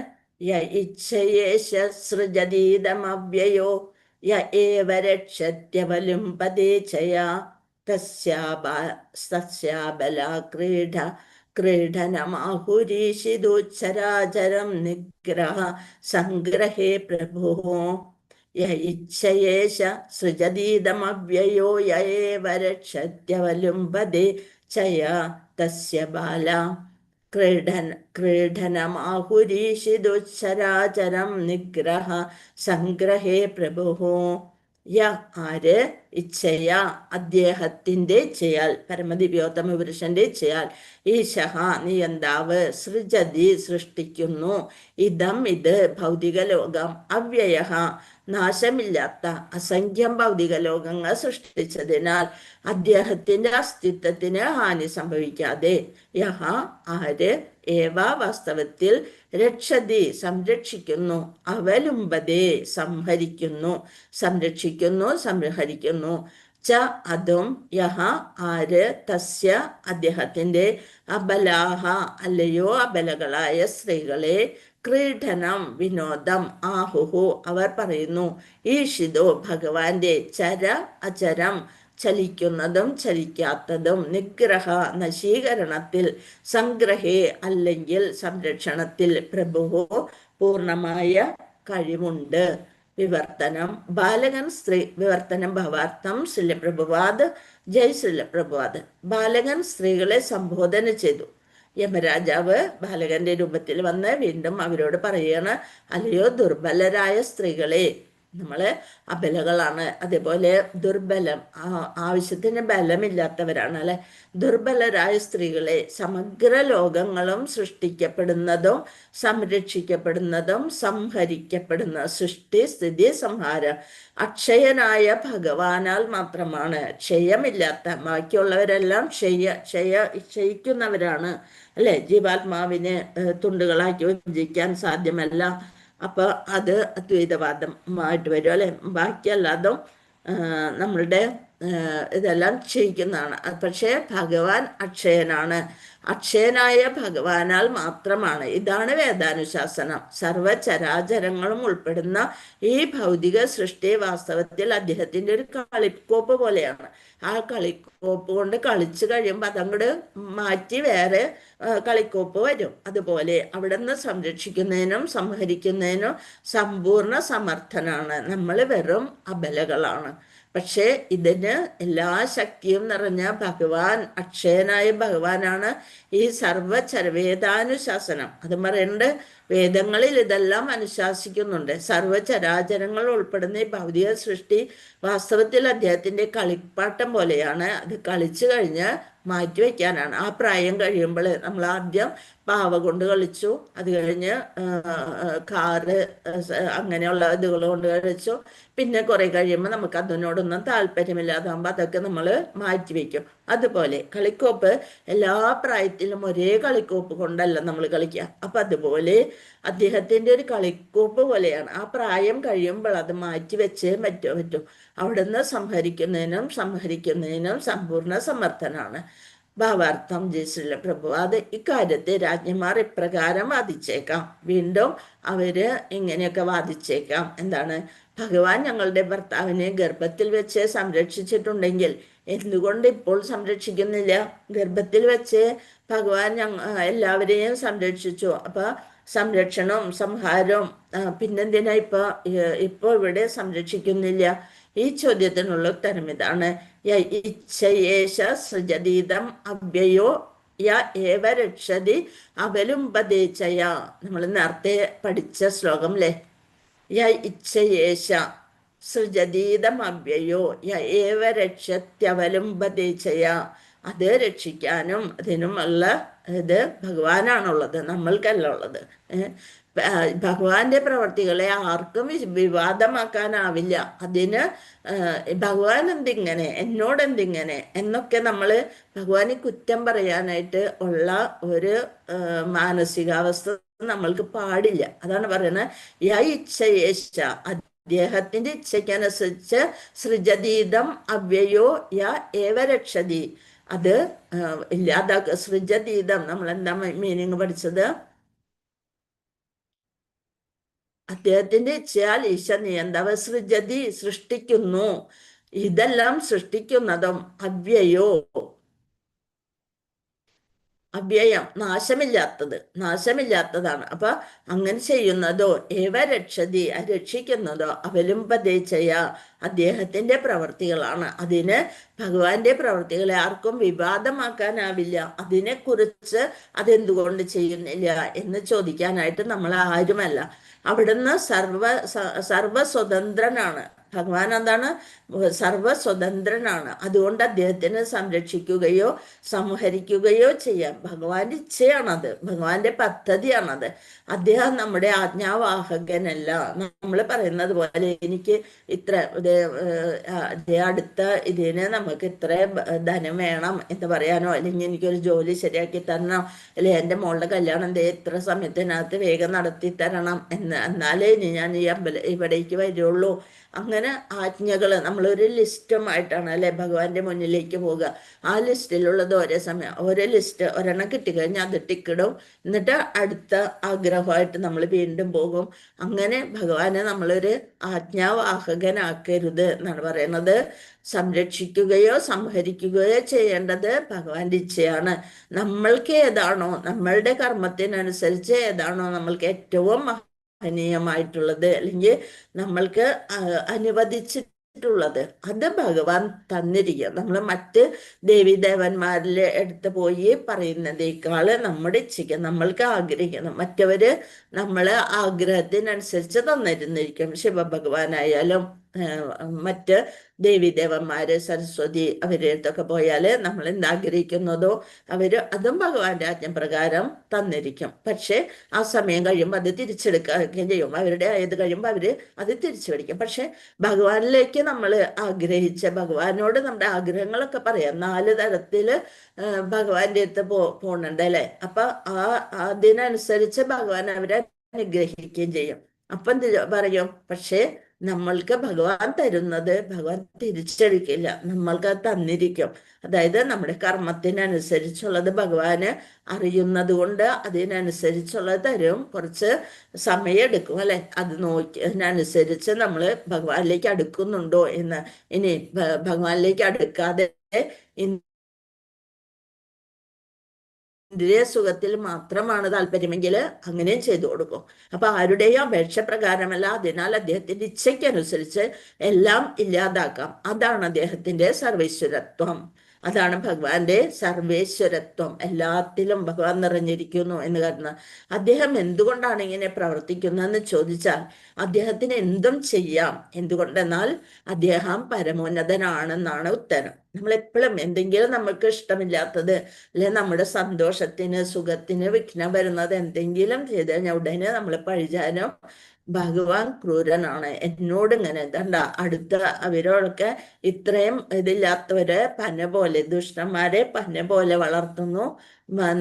[SPEAKER 2] യ ഇച്ഛയേശ സൃജതീദമവ്യയോ യ ഏവ രക്ഷത്യവലുംപദേ ചയാ തസ്യാബലാ ക്രീഡനമാഹുരീഷിദുച്ചരാചരം നിഗ്രഹ സംഗ്രഹേ പ്രഭോ. യ ഇച്ഛയേശ സൃജതീദമവ്യയോ യ ഏവ രക്ഷത്യവലുംപദേ ചയാ തസ്യ ബാലാ ക്രീഡനമാഹുരീഷിദുച്ചരാചരം നിഗ്രഹ സംഗ്രഹേ പ്രഭു. യ ആര് ഇച്ഛയ അദ്ദേഹത്തിന്റെ ഇച്ഛയാൽ, പരമദിവ്യോത്തമ പുരുഷന്റെ ഇച്ഛയാൽ, ഈശഹ നിയന്താവ്, സൃജതി സൃഷ്ടിക്കുന്നു, ഇതം ഇത് ഭൗതിക ലോകം, അവ്യയ നാശമില്ലാത്ത അസംഖ്യം ഭൗതിക ലോകങ്ങൾ സൃഷ്ടിച്ചതിനാൽ അദ്ദേഹത്തിന്റെ അസ്തിത്വത്തിന് ഹാനി സംഭവിക്കാതെ, യഹ ആര് ഏവ വാസ്തവത്തിൽ, രക്ഷതി സംരക്ഷിക്കുന്നു, അവലുംബതേ സംഹരിക്കുന്നു, സംരക്ഷിക്കുന്നു സംഹരിക്കുന്നു, ച അതും, യഹ ആര് തസ്യ അദ്ദേഹത്തിന്റെ, അബലാഹ അല്ലയോ അബലകളായ സ്ത്രീകളെ, ക്രീഡനം വിനോദം, ആഹുഹു അവർ പറയുന്നു, ഈഷിതോ ഭഗവാന്റെ, ചര അചരം ചലിക്കുന്നതും ചലിക്കാത്തതും, നിഗ്രഹ നശീകരണത്തിൽ, സംഗ്രഹേ അല്ലെങ്കിൽ സംരക്ഷണത്തിൽ, പ്രഭുവോ പൂർണമായ കഴിവുണ്ട്. വിവർത്തനം. ബാലകൻ സ്ത്രീ വിവർത്തനം ഭാവാർത്ഥം. ശ്രീലപ്രഭുവാദ്. ജയ് ശ്രീലപ്രഭുവാദ്. ബാലകൻ സ്ത്രീകളെ സംബോധന ചെയ്തു. യമരാജാവ് ബാലകന്റെ രൂപത്തിൽ വന്ന് വീണ്ടും അവരോട് പറയാണ്, അല്ലയോ ദുർബലരായ സ്ത്രീകളെ, നമ്മള് അബലകളാണ്, അതേപോലെ ദുർബലം, ആവശ്യത്തിന് ബലമില്ലാത്തവരാണ് അല്ലെ, ദുർബലരായ സ്ത്രീകളെ, സമഗ്ര ലോകങ്ങളും സൃഷ്ടിക്കപ്പെടുന്നതും സംരക്ഷിക്കപ്പെടുന്നതും സംഹരിക്കപ്പെടുന്ന, സൃഷ്ടി സ്ഥിതി സംഹാരം അക്ഷയനായ ഭഗവാനാൽ മാത്രമാണ്. ക്ഷയമില്ലാത്ത, ബാക്കിയുള്ളവരെല്ലാം ക്ഷയിക്കുന്നവരാണ് അല്ലെ, ജീവാത്മാവിനെ തുണ്ടുകളാക്കി വിഭജിക്കാൻ സാധ്യമല്ല. അപ്പൊ അത് അദ്വൈതവാദമായിട്ട് വരും അല്ലെ. ബാക്കിയല്ലാതും നമ്മളുടെ ഇതെല്ലാം ക്ഷയിക്കുന്നതാണ്. പക്ഷേ ഭഗവാൻ അക്ഷയനാണ്. അക്ഷയനായ ഭഗവാനാൽ മാത്രമാണ്. ഇതാണ് വേദാനുശാസനം. സർവചരാചരങ്ങളും ഉൾപ്പെടുന്ന ഈ ഭൗതിക സൃഷ്ടി വാസ്തവത്തിൽ അദ്ദേഹത്തിന്റെ ഒരു കളിക്കോപ്പ് പോലെയാണ്. ആ കളിക്കോപ്പ് കൊണ്ട് കളിച്ചു കഴിയുമ്പോൾ അതങ്ങോട്ട് മാറ്റി വേറെ കളിക്കോപ്പ് വരും. അതുപോലെ അവിടെ നിന്ന് സംരക്ഷിക്കുന്നതിനും സംഹരിക്കുന്നതിനും സമ്പൂർണ്ണ സമർത്ഥനാണ്. നമ്മൾ വെറും അബലകളാണ്. പക്ഷെ ഇതിന് എല്ലാ ശക്തിയും നിറഞ്ഞ ഭഗവാൻ, അക്ഷയനായ ഭഗവാനാണ് ഈ വേദാനുശാസനം. അത് പറയേണ്ട വേദങ്ങളിൽ ഇതെല്ലാം അനുശാസിക്കുന്നുണ്ട്. സർവചരാചരങ്ങൾ ഉൾപ്പെടുന്ന ഈ ഭൗതിക സൃഷ്ടി വാസ്തവത്തിൽ അദ്ദേഹത്തിന്റെ കളിപ്പാട്ടം പോലെയാണ്. അത് കളിച്ചു കഴിഞ്ഞ് മാറ്റിവെക്കാനാണ്. ആ പ്രായം കഴിയുമ്പോൾ നമ്മൾ ആദ്യം പാവ കൊണ്ട് കളിച്ചു, അത് കഴിഞ്ഞ് കാറ് അങ്ങനെയുള്ള ഇതുകൾ കൊണ്ട് കളിച്ചു. പിന്നെ കുറെ കഴിയുമ്പോൾ നമുക്ക് അതിനോടൊന്നും താല്പര്യമില്ലാതാകുമ്പോൾ അതൊക്കെ നമ്മൾ മാറ്റിവെക്കും. അതുപോലെ കളിക്കോപ്പ് എല്ലാ പ്രായത്തിലും ഒരേ കളിക്കോപ്പ് കൊണ്ടല്ല നമ്മൾ കളിക്കുക. അപ്പൊ അതുപോലെ അദ്ദേഹത്തിന്റെ ഒരു കളിക്കോപ്പ് പോലെയാണ്. ആ പ്രായം കഴിയുമ്പോൾ അത് മാറ്റിവെച്ചേ പറ്റൂ. അവിടുന്ന് സംഹരിക്കുന്നതിനും സമ്പൂർണ്ണ സമർത്ഥനാണ്. ഭാവാർത്ഥം. ജയ ശ്രീല പ്രഭുവാദ്. ഇക്കാര്യത്തെ രാജ്ഞിമാർ ഇപ്രകാരം വാദിച്ചേക്കാം. വീണ്ടും അവര് ഇങ്ങനെയൊക്കെ വാദിച്ചേക്കാം. എന്താണ്? ഭഗവാൻ ഞങ്ങളുടെ ഭർത്താവിനെ ഗർഭത്തിൽ വെച്ച് സംരക്ഷിച്ചിട്ടുണ്ടെങ്കിൽ എന്തുകൊണ്ട് ഇപ്പോൾ സംരക്ഷിക്കുന്നില്ല? ഗർഭത്തിൽ വെച്ച് ഭഗവാൻ എല്ലാവരെയും സംരക്ഷിച്ചു. അപ്പൊ സംരക്ഷണവും സംഹാരവും പിന്നെന്തിനാ ഇപ്പൊ ഇവിടെ സംരക്ഷിക്കുന്നില്ല? ഈ ചോദ്യത്തിനുള്ള ഉത്തരം ഇതാണ്. ഇച്ഛയേശ സൃജതീതം അവ്യയോ യ ഏവ രക്ഷതി അവലുംബദേചയ. നമ്മൾ നേരത്തെ പഠിച്ച ശ്ലോകം അല്ലേ? യ ഇച്ഛയേശ സൃജതീതം അവ്യയോ യ ഏവ രക്ഷത്യവലുംബദേചയ. അത് രക്ഷിക്കാനും അതിനുമുള്ള ഇത് ഭഗവാനാണുള്ളത്, നമ്മൾക്കല്ല ഉള്ളത്. ഭഗവാന്റെ പ്രവർത്തികളെ ആർക്കും വിവാദമാക്കാനാവില്ല. അതിന് ഭഗവാൻ എന്തിങ്ങനെ, എന്നോടെന്തിങ്ങനെ എന്നൊക്കെ നമ്മൾ ഭഗവാനെ കുറ്റം പറയാനായിട്ട് ഉള്ള ഒരു മാനസികാവസ്ഥ നമ്മൾക്ക് പാടില്ല. അതാണ് പറയുന്നത് യ ഇച്ഛയേശ, അദ്ദേഹത്തിന്റെ ഇച്ഛയ്ക്കനുസരിച്ച് സൃജതീതം അവ്യയോ യ ഏവ രക്ഷതി, അത് ഇല്ലാതാക്കുക. സൃജതീതം നമ്മൾ എന്താ മീനിങ് പഠിച്ചത്? അദ്ദേഹത്തിന്റെ ഇച്ഛയാൽ ഈശ നിയന്തവ സൃജതി, സൃഷ്ടിക്കുന്നു. ഇതെല്ലാം സൃഷ്ടിക്കുന്നതും അവ്യയോ, അവ്യയം, നാശമില്ലാത്തതാണ്. അപ്പൊ അങ്ങനെ ചെയ്യുന്നതോ ഏവ രക്ഷതി, രക്ഷിക്കുന്നതോ അവലുംബദേശയ, അദ്ദേഹത്തിന്റെ പ്രവർത്തികളാണ്. അതിന് ഭഗവാന്റെ പ്രവർത്തികളെ ആർക്കും വിവാദമാക്കാനാവില്ല. അതിനെക്കുറിച്ച് അതെന്തുകൊണ്ട് ചെയ്യുന്നില്ല എന്ന് ചോദിക്കാനായിട്ട് നമ്മൾ ആരുമല്ല. അവിടുന്ന് സർവസ്വതന്ത്രനാണ്. ഭഗവാൻ എന്താണ്? സർവസ്വതന്ത്രനാണ്. അതുകൊണ്ട് അദ്ദേഹത്തിന് സംരക്ഷിക്കുകയോ സംഹരിക്കുകയോ ചെയ്യാം. ഭഗവാന്റെ ഇച്ഛയാണത്, ഭഗവാന്റെ പദ്ധതിയാണത്. അദ്ദേഹം നമ്മുടെ ആജ്ഞാവാഹകനല്ല. നമ്മൾ പറയുന്നത് പോലെ എനിക്ക് ഇത്ര അടുത്ത ഇതിന് നമുക്ക് ഇത്ര ധനം വേണം എന്ന് പറയാനോ, അല്ലെങ്കിൽ എനിക്കൊരു ജോലി ശരിയാക്കി തരണം, അല്ലെങ്കിൽ എൻ്റെ മോളുടെ കല്യാണം ഇത്ര സമയത്തിനകത്ത് വേഗം നടത്തി തരണം എന്നാലേ ഇനി ഞാൻ ഇവിടേക്ക് വരുള്ളൂ. അങ്ങനെ ആജ്ഞകൾ നമ്മളൊരു ലിസ്റ്റുമായിട്ടാണ് അല്ലെ ഭഗവാന്റെ മുന്നിലേക്ക് പോവുക. ആ ലിസ്റ്റിലുള്ളത് ഒരേ സമയം ഓരോ ലിസ്റ്റ് ഒരെണ്ണം കിട്ടിക്കഴിഞ്ഞാൽ അത് ടിക്കിടും. എന്നിട്ട് അടുത്ത ആഗ്രഹമായിട്ട് നമ്മൾ വീണ്ടും പോകും. അങ്ങനെ ഭഗവാനെ നമ്മളൊരു ആജ്ഞാവാഹകനാക്കരുത് എന്നാണ് പറയുന്നത്. സംരക്ഷിക്കുകയോ സംഹരിക്കുകയോ ചെയ്യേണ്ടത് ഭഗവാന്റെ ഇച്ഛയാണ്. നമ്മൾക്ക് ഏതാണോ, നമ്മളുടെ കർമ്മത്തിനനുസരിച്ച് ഏതാണോ നമ്മൾക്ക് ഏറ്റവും മഹനീയമായിട്ടുള്ളത്, അല്ലെങ്കിൽ നമ്മൾക്ക് അനുവദിച്ചിട്ടുള്ളത്, അത് ഭഗവാൻ തന്നിരിക്കും. നമ്മൾ മറ്റ് ദേവീദേവന്മാരിലെ അടുത്ത് പോയി പറയുന്നതേക്കാള് നമ്മുടെ ഇച്ഛയ്ക്ക് നമ്മൾക്ക് ആഗ്രഹിക്കണം. മറ്റവര് നമ്മള് ആഗ്രഹത്തിനനുസരിച്ച് തന്നിരുന്നിരിക്കും. ശിവഭഗവാനായാലും മറ്റ് ദേവീദേവന്മാര് സരസ്വതി അവരുടെ അടുത്തൊക്കെ പോയാല് നമ്മൾ എന്താഗ്രഹിക്കുന്നതോ അതും ഭഗവാന്റെ ആജ്ഞപ്രകാരം തന്നിരിക്കും. പക്ഷെ ആ സമയം കഴിയുമ്പോൾ അത് തിരിച്ചെടുക്കുകയും ചെയ്യും. അവരുടെ ആയത് കഴിയുമ്പോൾ അവര് അത് തിരിച്ചു മേടിക്കും. പക്ഷെ ഭഗവാനിലേക്ക് നമ്മൾ ആഗ്രഹിച്ച ഭഗവാനോട് നമ്മുടെ ആഗ്രഹങ്ങളൊക്കെ പറയാം. 4 തരത്തില് ഭഗവാന്റെ അടുത്ത് പോണുണ്ട് അല്ലെ. അപ്പൊ അതിനനുസരിച്ച് ഭഗവാൻ അവരെ അനുഗ്രഹിക്കുകയും ചെയ്യും. അപ്പം പറയും, പക്ഷേ നമ്മൾക്ക് ഭഗവാൻ തരുന്നത് ഭഗവാൻ തിരിച്ചടിക്കില്ല, നമ്മൾക്ക് അത് തന്നിരിക്കും. അതായത് നമ്മുടെ കർമ്മത്തിനനുസരിച്ചുള്ളത് ഭഗവാന് അറിയുന്നത് കൊണ്ട് അതിനനുസരിച്ചുള്ളത് തരും. കുറച്ച് സമയം എടുക്കും അല്ലെ. അത് അതിനനുസരിച്ച് നമ്മൾ ഭഗവാനിലേക്ക് അടുക്കുന്നുണ്ടോ എന്ന്. ഇനി ഭഗവാനിലേക്ക് അടുക്കാതെ ഇന്ദ്രിയ സുഖത്തിൽ മാത്രമാണ് താല്പര്യമെങ്കിൽ അങ്ങനെയും ചെയ്തു കൊടുക്കും. അപ്പൊ ആരുടെയും അപേക്ഷ പ്രകാരമല്ല. അതിനാൽ അദ്ദേഹത്തിന്റെ ഇച്ഛയ്ക്കനുസരിച്ച് എല്ലാം ഇല്ലാതാക്കാം. അതാണ് അദ്ദേഹത്തിന്റെ സർവേശ്വരത്വം. അതാണ് ഭഗവാന്റെ സർവേശ്വരത്വം. എല്ലാത്തിലും ഭഗവാൻ നിറഞ്ഞിരിക്കുന്നു എന്ന് കരുതുന്നത്. അദ്ദേഹം എന്തുകൊണ്ടാണ് ഇങ്ങനെ പ്രവർത്തിക്കുന്നതെന്ന് ചോദിച്ചാൽ അദ്ദേഹത്തിന് എന്തും ചെയ്യാം. എന്തുകൊണ്ടെന്നാൽ അദ്ദേഹം പരമോന്നതനാണെന്നാണ് ഉത്തരം. നമ്മളെപ്പോഴും എന്തെങ്കിലും നമുക്ക് ഇഷ്ടമില്ലാത്തത് അല്ലെ നമ്മുടെ സന്തോഷത്തിന് സുഖത്തിന് വിഘ്നം വരുന്നത് എന്തെങ്കിലും ചെയ്ത് കഴിഞ്ഞാൽ ഉടനെ നമ്മൾ പഴിചാനും ഭഗവാൻ ക്രൂരനാണ്, എന്നോട് ഇങ്ങനെ കണ്ട അടുത്ത അവരൊക്കെ ഇത്രയും ഇതില്ലാത്തവരെ പന പോലെ ദുഷ്ടന്മാരെ പന പോലെ വളർത്തുന്നു,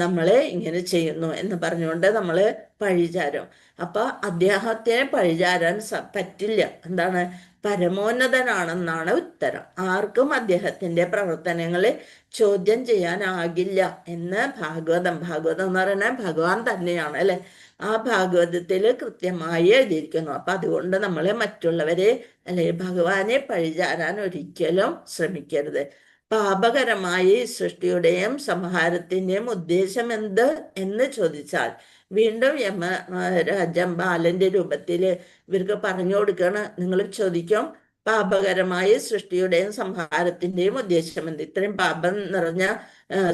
[SPEAKER 2] നമ്മളെ ഇങ്ങനെ ചെയ്യുന്നു എന്ന് പറഞ്ഞുകൊണ്ട് നമ്മള് പഴിചാരും. അപ്പൊ അദ്ദേഹത്തിനെ പഴിചാരാൻ പറ്റില്ല. എന്താണ്? പരമോന്നതനാണെന്നാണ് ഉത്തരം. ആർക്കും അദ്ദേഹത്തിന്റെ പ്രവർത്തനങ്ങളെ ചോദ്യം ചെയ്യാനാകില്ല എന്ന് ഭാഗവതം എന്ന് പറയുന്നത് ഭഗവാൻ തന്നെയാണ് അല്ലെ. ആ ഭാഗവതത്തിൽ കൃത്യമായി എഴുതിയിരിക്കുന്നു. അപ്പൊ അതുകൊണ്ട് നമ്മൾ മറ്റുള്ളവരെ അല്ലെ ഭഗവാനെ പഴിചാരാൻ ഒരിക്കലും ശ്രമിക്കരുത്. പാപകരമായി സൃഷ്ടിയുടെയും സംഹാരത്തിന്റെയും ഉദ്ദേശം എന്ത് എന്ന് ചോദിച്ചാൽ വീണ്ടും യമരാജൻ ബാലന്റെ രൂപത്തിൽ ഇവർക്ക് പറഞ്ഞു കൊടുക്കുകയാണ്. നിങ്ങൾ ചോദിക്കും, പാപകരമായ സൃഷ്ടിയുടെയും സംഹാരത്തിന്റെയും ഉദ്ദേശം എന്ത്? ഇത്രയും പാപം നിറഞ്ഞ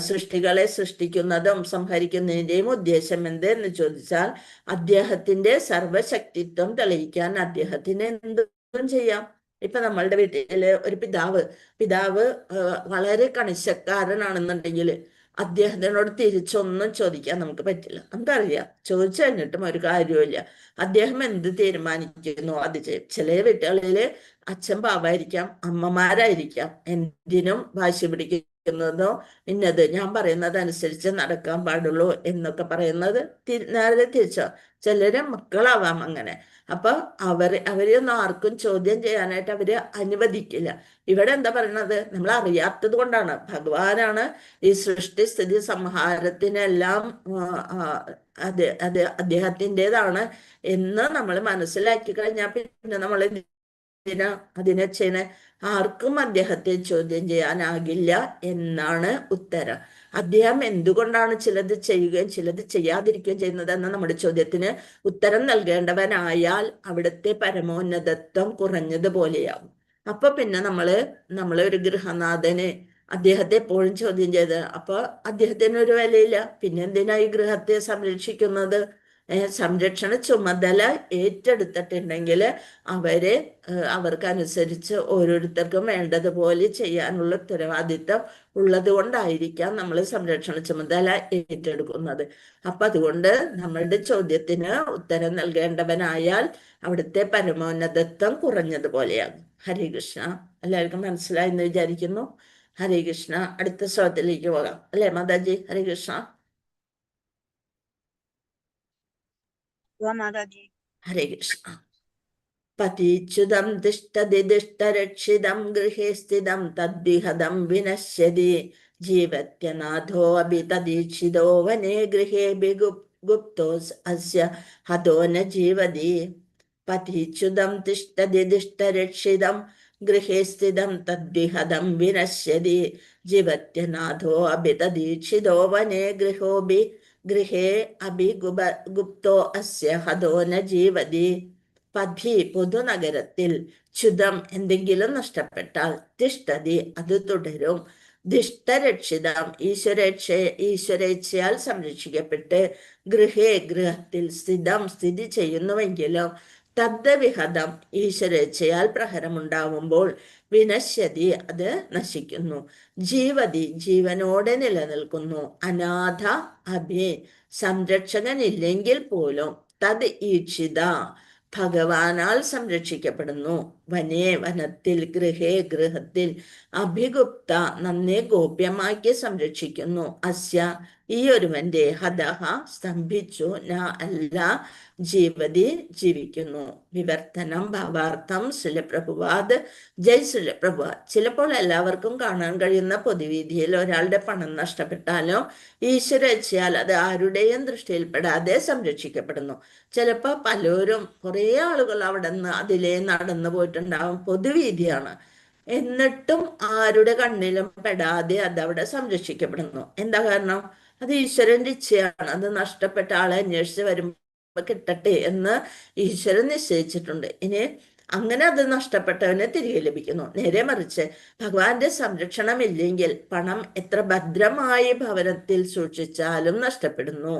[SPEAKER 2] സൃഷ്ടികളെ സൃഷ്ടിക്കുന്നതും സംഹരിക്കുന്നതിന്റെയും ഉദ്ദേശം എന്ത് എന്ന് ചോദിച്ചാൽ അദ്ദേഹത്തിന്റെ സർവശക്തിത്വം തെളിയിക്കാൻ അദ്ദേഹത്തിന് എന്തും ചെയ്യാം. ഇപ്പൊ നമ്മളുടെ വീട്ടില് ഒരു പിതാവ് വളരെ കണിശക്കാരനാണെന്നുണ്ടെങ്കിൽ അദ്ദേഹത്തിനോട് തിരിച്ചൊന്നും ചോദിക്കാൻ നമുക്ക് പറ്റില്ല. നമുക്കറിയാം, ചോദിച്ചു കഴിഞ്ഞിട്ടും ഒരു കാര്യമില്ല. അദ്ദേഹം എന്ത് തീരുമാനിക്കുന്നു അത് ചെയ്യും. ചില വീട്ടുകളില് അച്ഛൻ പാവായിരിക്കാം, അമ്മമാരായിരിക്കാം, എന്തിനും വാശി പിടിക്കും. ചെയ്യുന്നതോ ഇന്നത്, ഞാൻ പറയുന്നത് അനുസരിച്ച് നടക്കാൻ പാടുള്ളൂ എന്നൊക്കെ പറയുന്നത് നേരെ തിരിച്ചോ. ചിലര് മക്കളാവാം അങ്ങനെ. അപ്പൊ അവരെയൊന്നും ആർക്കും ചോദ്യം ചെയ്യാനായിട്ട് അവര് അനുവദിക്കില്ല. ഇവിടെ എന്താ പറയുന്നത്? നമ്മൾ അറിയാത്തത് കൊണ്ടാണ്. ഭഗവാനാണ് ഈ സൃഷ്ടി സ്ഥിതി സംഹാരത്തിനെല്ലാം അത് അദ്ദേഹത്തിൻ്റെതാണ് എന്ന് നമ്മൾ മനസ്സിലാക്കി കഴിഞ്ഞാൽ പിന്നെ നമ്മൾ അതിനെ ചെയ്യണ ആർക്കും അദ്ദേഹത്തെ ചോദ്യം ചെയ്യാനാകില്ല എന്നാണ് ഉത്തരം. അദ്ദേഹം എന്തുകൊണ്ടാണ് ചിലത് ചെയ്യുകയും ചിലത് ചെയ്യാതിരിക്കുകയും ചെയ്യുന്നത് എന്ന നമ്മുടെ ചോദ്യത്തിന് ഉത്തരം നൽകേണ്ടവനായാൽ അവിടുത്തെ പരമോന്നതത്വം കുറഞ്ഞതുപോലെയാവും. അപ്പൊ പിന്നെ നമ്മളെ ഒരു ഗൃഹനാഥന് അദ്ദേഹത്തെ എപ്പോഴും ചോദ്യം ചെയ്ത് അപ്പൊ അദ്ദേഹത്തിന് ഒരു വിലയില്ല. പിന്നെ എന്തിനാ ഈ ഗൃഹത്തെ സംരക്ഷിക്കുന്നത്? സംരക്ഷണ ചുമതല ഏറ്റെടുത്തിട്ടുണ്ടെങ്കിൽ അവർക്കനുസരിച്ച് ഓരോരുത്തർക്കും വേണ്ടതുപോലെ ചെയ്യാനുള്ള ഉത്തരവാദിത്തം ഉള്ളത് കൊണ്ടായിരിക്കാം നമ്മൾ സംരക്ഷണ ചുമതല ഏറ്റെടുക്കുന്നത്. അപ്പൊ അതുകൊണ്ട് നമ്മളുടെ ചോദ്യത്തിന് ഉത്തരം നൽകേണ്ടവനായാൽ അവിടുത്തെ പരമോന്നതത്വം കുറഞ്ഞതുപോലെയാകും. ഹരേ കൃഷ്ണ. എല്ലാവർക്കും മനസ്സിലായെന്ന് വിചാരിക്കുന്നു. ഹരേ കൃഷ്ണ. അടുത്ത ശ്ലോകത്തിലേക്ക് പോകാം അല്ലേ മാതാജി? ഹരേ കൃഷ്ണ.
[SPEAKER 8] മാതാജി.
[SPEAKER 2] ഹരേ കൃഷ്ണ. പതീച്യുതം തിഷ്ഠതി ദിഷ്ടരക്ഷിതം ഗൃഹേ സ്ഥിതം തദ്വിഹതം വിനശ്യതി ജീവത്യനാഥോ അഭി തദീക്ഷിതോ വനേ ഗൃഹേ ഗുപ്തോ അസ്യ ഹതോ ന ജീവതി. പതീച്യുതം തിഷ്ഠതി ദിഷ്ടരക്ഷിതം ഗൃഹേ സ്ഥിതം തദ്വിഹതം വിനശ്യതി ജീവത്യനാഥോ അഭി തദീക്ഷിതോ വനേ ഗൃഹേ ഗുപ്തോ അസ്യ ഹതോ ന ജീവതി. പഥി പൊതുനഗരത്തിൽ, ച്യുതം എന്തെങ്കിലും നഷ്ടപ്പെട്ടാൽ, തിഷ്ഠതി അത് തുടരും, ദിഷ്ടരക്ഷിതം ഈശ്വരേച്ഛയാൽ സംരക്ഷിക്കപ്പെട്ട്, ഗൃഹത്തിൽ സ്ഥിതി ചെയ്യുന്നുവെങ്കിലും തദ്വിഹതം ഈശ്വരേച്ഛയാൽ പ്രഹരമുണ്ടാവുമ്പോൾ വിനശ്യതി അത് നശിക്കുന്നു. ജീവതി ജീവനോടെ നിലനിൽക്കുന്നു. അനാഥ അഭി സംരക്ഷകനില്ലെങ്കിൽ പോലും തത് ഈക്ഷിത ഭഗവാനാൽ സംരക്ഷിക്കപ്പെടുന്നു. വനേ വനത്തിൽ, ഗൃഹേ ഗൃഹത്തിൽ, അഭിഗുപ്ത നന്നെ ഗോപ്യമാക്കി സംരക്ഷിക്കുന്നു. അസ്യ ഈ ഒരുവന്റെ, ഹതഹ സ്തംഭിച്ചു, ന അല്ല, ജീവതി ജീവിക്കുന്നു. വിവർത്തനം ഭാവാർത്ഥം ശ്രീലപ്രഭുപാദ്. ജയ് ശ്രീലപ്രഭുപാദ്. ചിലപ്പോൾ എല്ലാവർക്കും കാണാൻ കഴിയുന്ന പൊതുവീതിയിൽ ഒരാളുടെ പണം നഷ്ടപ്പെട്ടാലോ ഈശ്വരേച്ഛയാൽ അത് ആരുടെയും ദൃഷ്ടിയിൽപ്പെടാതെ സംരക്ഷിക്കപ്പെടുന്നു. ചിലപ്പോൾ പലരും കുറേ ആളുകൾ അവിടെ നിന്ന് അതിലേ നടന്നു പോയിട്ടുണ്ടാവും. പൊതുവീതിയാണ്. എന്നിട്ടും ആരുടെ കണ്ണിലും പെടാതെ അതവിടെ സംരക്ഷിക്കപ്പെടുന്നു. എന്താ കാരണം? അത് ഈശ്വരന്റെ ഇച്ഛയാണ്. അത് നഷ്ടപ്പെട്ട ആളെ അന്വേഷിച്ച് വരുമ്പോൾ കിട്ടട്ടെ എന്ന് ഈശ്വരൻ നിശ്ചയിച്ചിട്ടുണ്ട്. ഇനി അങ്ങനെ അത് നഷ്ടപ്പെട്ടവനെ തിരികെ ലഭിക്കുന്നു. നേരെ മറിച്ച് ഭഗവാന്റെ സംരക്ഷണം ഇല്ലെങ്കിൽ പണം എത്ര ഭദ്രമായി ഭവനത്തിൽ സൂക്ഷിച്ചാലും നഷ്ടപ്പെടുന്നു.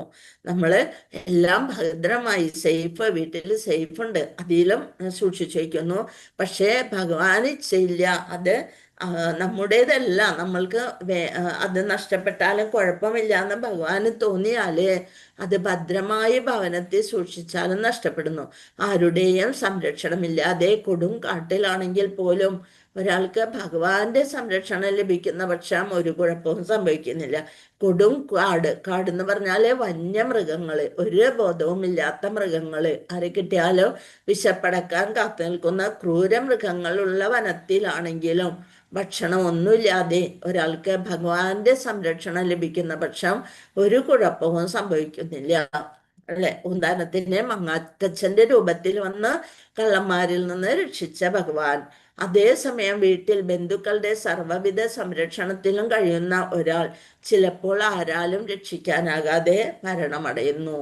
[SPEAKER 2] നമ്മള് എല്ലാം ഭദ്രമായി സേഫ്, വീട്ടിൽ സേഫ് ഉണ്ട്, അതിലും സൂക്ഷിച്ചു വയ്ക്കുന്നു. പക്ഷേ ഭഗവാൻ ഇച്ഛയില്ല, അത് നമ്മുടേതല്ല, നമ്മൾക്ക് അത് നഷ്ടപ്പെട്ടാലും കുഴപ്പമില്ല എന്ന് ഭഗവാന് തോന്നിയാല് അത് ഭദ്രമായി ഭവനത്തിൽ സൂക്ഷിച്ചാലും നഷ്ടപ്പെടുന്നു. ആരുടെയും സംരക്ഷണമില്ലാതെ കൊടും കാട്ടിലാണെങ്കിൽ പോലും ഒരാൾക്ക് ഭഗവാന്റെ സംരക്ഷണം ലഭിക്കുന്ന പക്ഷം ഒരു കുഴപ്പവും സംഭവിക്കുന്നില്ല. കൊടും കാട് എന്ന് പറഞ്ഞാല് വന്യമൃഗങ്ങള്, ഒരു ബോധവും ഇല്ലാത്ത മൃഗങ്ങള്, ആരെ കിട്ടിയാലോ വിശപ്പടക്കാൻ കാത്തു നിൽക്കുന്ന ക്രൂര മൃഗങ്ങളുള്ള വനത്തിലാണെങ്കിലും ഭക്ഷണം ഒന്നുമില്ലാതെ ഒരാൾക്ക് ഭഗവാന്റെ സംരക്ഷണം ലഭിക്കുന്ന പക്ഷം ഒരു കുഴപ്പവും സംഭവിക്കുന്നില്ല അല്ലെ. ഉദാഹരണത്തിന് മങ്ങാത്തച്ഛന്റെ രൂപത്തിൽ വന്ന് കള്ളന്മാരിൽ നിന്ന് രക്ഷിച്ച ഭഗവാൻ, അതേസമയം വീട്ടിൽ ബന്ധുക്കളുടെ സർവ്വവിധ സംരക്ഷണത്തിലും കഴിയുന്ന ഒരാൾ ചിലപ്പോൾ ആരാലും രക്ഷിക്കാനാകാതെ മരണമടയുന്നു.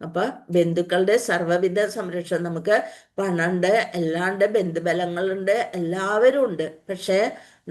[SPEAKER 2] അപ്പൊ ബന്ധുക്കളുടെ സർവ്വവിധ സംരക്ഷണം, നമുക്ക് പണമുണ്ട്, എല്ലാണ്ട് ബന്ധുബലങ്ങളുണ്ട്, എല്ലാവരും ഉണ്ട്. പക്ഷെ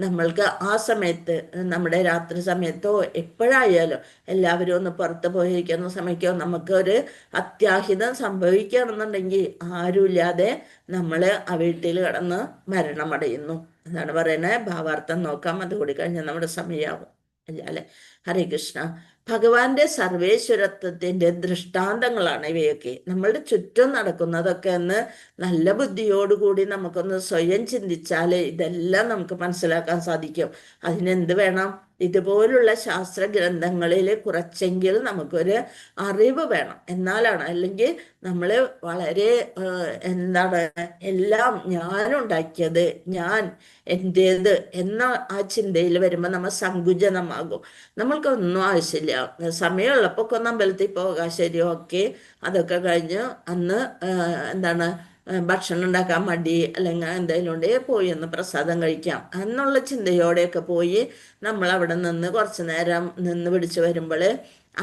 [SPEAKER 2] നമ്മൾക്ക് ആ സമയത്ത്, നമ്മുടെ രാത്രി സമയത്തോ എപ്പോഴായാലും എല്ലാവരും ഒന്ന് പുറത്ത് പോയിരിക്കുന്ന സമയത്തോ നമുക്ക് ഒരു അത്യാഹിതം സംഭവിക്കുകയാണെന്നുണ്ടെങ്കിൽ ആരുമില്ലാതെ നമ്മൾ ആ വീട്ടിൽ കിടന്ന് മരണമടയുന്നു എന്നാണ് പറയുന്നത്. ഭാവാർത്ഥം നോക്കാം, അതുകൂടി കഴിഞ്ഞാൽ നമ്മുടെ സമയമാകും അല്ല അല്ലെ. ഹരേ കൃഷ്ണ. ഭഗവാന്റെ സർവേശ്വരത്വത്തിന്റെ ദൃഷ്ടാന്തങ്ങളാണ് ഇവയൊക്കെ. നമ്മളുടെ ചുറ്റും നടക്കുന്നതൊക്കെ ഒന്ന് നല്ല ബുദ്ധിയോടുകൂടി നമുക്കൊന്ന് സ്വയം ചിന്തിച്ചാൽ ഇതെല്ലാം നമുക്ക് മനസ്സിലാക്കാൻ സാധിക്കും. അതിനെന്ത് വേണം? ഇതുപോലുള്ള ശാസ്ത്ര ഗ്രന്ഥങ്ങളിൽ കുറച്ചെങ്കിലും നമുക്കൊരു അറിവ് വേണം, എന്നാലാണ്. അല്ലെങ്കിൽ നമ്മൾ വളരെ എന്താണ്, എല്ലാം ഞാനുണ്ടാക്കിയത്, ഞാൻ എൻ്റേത് എന്ന ആ ചിന്തയിൽ വരുമ്പോൾ നമ്മൾ സങ്കുചിതമാകും. നമ്മൾക്കൊന്നും ആവശ്യമില്ല. സമയമുള്ളപ്പോൾ ഒക്കെ ഒന്ന് അമ്പലത്തിൽ പോകാം, ശരി, ഓക്കെ. അതൊക്കെ കഴിഞ്ഞ് അന്ന് എന്താണ് ഭക്ഷണം ഉണ്ടാക്കാൻ മടി അല്ലെങ്കിൽ എന്തെങ്കിലും ഉണ്ടെങ്കിൽ പോയി ഒന്ന് പ്രസാദം കഴിക്കാം എന്നുള്ള ചിന്തയോടെയൊക്കെ പോയി നമ്മൾ അവിടെ നിന്ന് കുറച്ചു നേരം നിന്ന് പിടിച്ച് വരുമ്പോൾ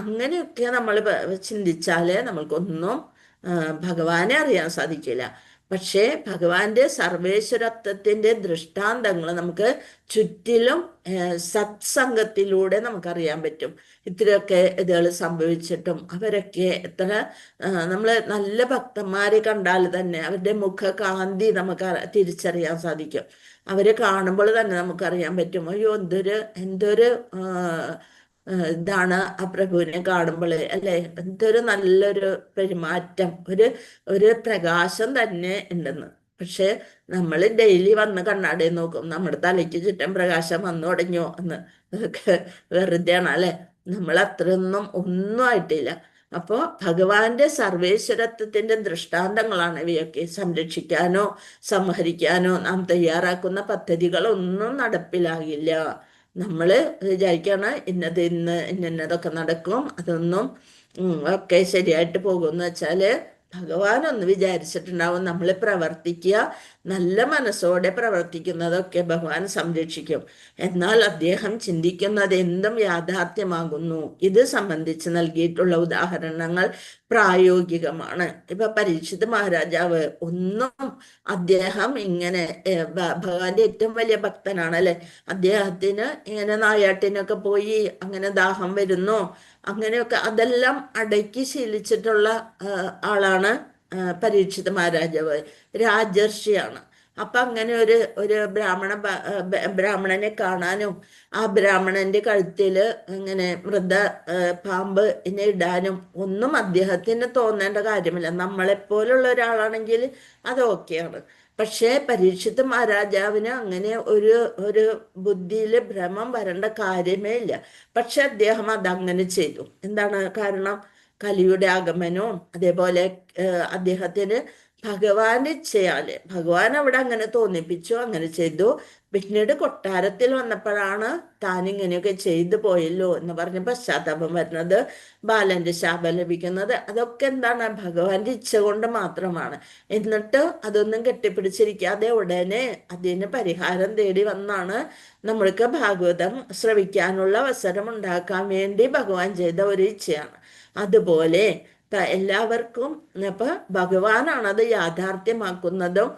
[SPEAKER 2] അങ്ങനെയൊക്കെ നമ്മൾ ചിന്തിച്ചാൽ നമ്മൾക്കൊന്നും ഭഗവാനെ അറിയാൻ സാധിക്കില്ല. പക്ഷേ ഭഗവാന്റെ സർവേശ്വരത്വത്തിന്റെ ദൃഷ്ടാന്തങ്ങൾ നമുക്ക് ചുറ്റിലും സത്സംഗത്തിലൂടെ നമുക്കറിയാൻ പറ്റും. ഇത്രയൊക്കെ ഇതുകൾ സംഭവിച്ചിട്ടും അവരൊക്കെ എത്ര നമ്മൾ നല്ല ഭക്തന്മാരെ കണ്ടാൽ തന്നെ അവരുടെ മുഖകാന്തി നമുക്ക് തിരിച്ചറിയാൻ സാധിക്കും. അവരെ കാണുമ്പോൾ തന്നെ നമുക്കറിയാൻ പറ്റും, അയ്യോ എന്തൊരു ഇതാണ് ആ പ്രഭുവിനെ കാണുമ്പോൾ, അല്ലെ, എന്തൊരു നല്ലൊരു പെരുമാറ്റം, ഒരു പ്രകാശം തന്നെ ഉണ്ടെന്ന്. പക്ഷെ നമ്മൾ ഡെയിലി വന്ന് കണ്ണാടി നോക്കും, നമ്മുടെ തലയ്ക്ക് ചുറ്റും പ്രകാശം വന്നു തുടങ്ങിയോ എന്ന്. അതൊക്കെ വെറുതെയാണ്, അല്ലെ. നമ്മൾ അത്രയൊന്നും ഒന്നും ആയിട്ടില്ല. അപ്പോൾ ഭഗവാന്റെ സർവേശ്വരത്വത്തിന്റെ ദൃഷ്ടാന്തങ്ങളാണ് ഇവയൊക്കെ. സംരക്ഷിക്കാനോ സംഹരിക്കാനോ നാം തയ്യാറാക്കുന്ന പദ്ധതികളൊന്നും നടപ്പിലാകില്ല. നമ്മൾ വിചാരിക്കുകയാണ് ഇന്നതൊക്കെ നടക്കും, അതൊന്നും ഒക്കെ ശരിയായിട്ട് പോകുമെന്ന് വെച്ചാൽ ഭഗവാൻ ഒന്ന് വിചാരിച്ചിട്ടുണ്ടാവും നമ്മൾ പ്രവർത്തിക്കുക, നല്ല മനസ്സോടെ പ്രവർത്തിക്കുന്നതൊക്കെ ഭഗവാൻ സംരക്ഷിക്കും. എന്നാൽ അദ്ദേഹം ചിന്തിക്കുന്നത് എന്തും യാഥാർത്ഥ്യമാകുന്നു. ഇത് സംബന്ധിച്ച് നൽകിയിട്ടുള്ള ഉദാഹരണങ്ങൾ പ്രായോഗികമാണ്. ഇപ്പൊ പരീക്ഷിത് മഹാരാജാവ് അദ്ദേഹം ഇങ്ങനെ ഭഗവാന്റെ ഏറ്റവും വലിയ ഭക്തനാണ്, അല്ലെ. അദ്ദേഹത്തിന് ഇങ്ങനെ നായാട്ടിനൊക്കെ പോയി അങ്ങനെ ദാഹം വരുന്നു, അങ്ങനെയൊക്കെ അതെല്ലാം അടക്കി ശീലിച്ചിട്ടുള്ള ആളാണ് പരീക്ഷിത് മഹാരാജാവ്. രാജർഷിയാണ്. അപ്പൊ അങ്ങനെ ഒരു ബ്രാഹ്മണനെ കാണാനും ആ ബ്രാഹ്മണന്റെ കഴുത്തില് ഇങ്ങനെ പാമ്പ് ഇടാനും ഒന്നും അദ്ദേഹത്തിന് തോന്നേണ്ട കാര്യമില്ല. നമ്മളെപ്പോലുള്ള ഒരാളാണെങ്കിൽ അത് ഓക്കെയാണ്. പക്ഷേ പരീക്ഷിത് മഹാരാജാവിന് അങ്ങനെ ഒരു ബുദ്ധിയിൽ ഭ്രമം വരേണ്ട കാര്യമേ ഇല്ല. പക്ഷെ അദ്ദേഹം അതങ്ങനെ ചെയ്തു. എന്താണ് കാരണം? കലിയുടെ ആഗമനവും അതേപോലെ അദ്ദേഹത്തിന് ഭഗവാന്റെ ഇച്ഛയാല് ഭഗവാൻ അവിടെ അങ്ങനെ തോന്നിപ്പിച്ചു, അങ്ങനെ ചെയ്തു. പിന്നീട് കൊട്ടാരത്തിൽ വന്നപ്പോഴാണ് താൻ ഇങ്ങനെയൊക്കെ ചെയ്തു പോയല്ലോ എന്ന് പറഞ്ഞ് പശ്ചാത്താപം വരുന്നത്, ബാലന്റെ ശാപം ലഭിക്കുന്നത്. അതൊക്കെ എന്താണ്? ഭഗവാന്റെ ഇച്ഛ കൊണ്ട് മാത്രമാണ്. എന്നിട്ട് അതൊന്നും കെട്ടിപ്പിടിച്ചിരിക്കാതെ ഉടനെ അതിന് പരിഹാരം തേടി വന്നാണ് നമ്മൾക്ക് ഭാഗവതം ശ്രവിക്കാനുള്ള അവസരം ഉണ്ടാക്കാൻ വേണ്ടി ഭഗവാൻ ചെയ്ത ഒരു ഇച്ഛയാണ്. അതുപോലെ എല്ലാവർക്കും ഇപ്പൊ ഭഗവാനാണ് അത് യാഥാർത്ഥ്യമാക്കുന്നതും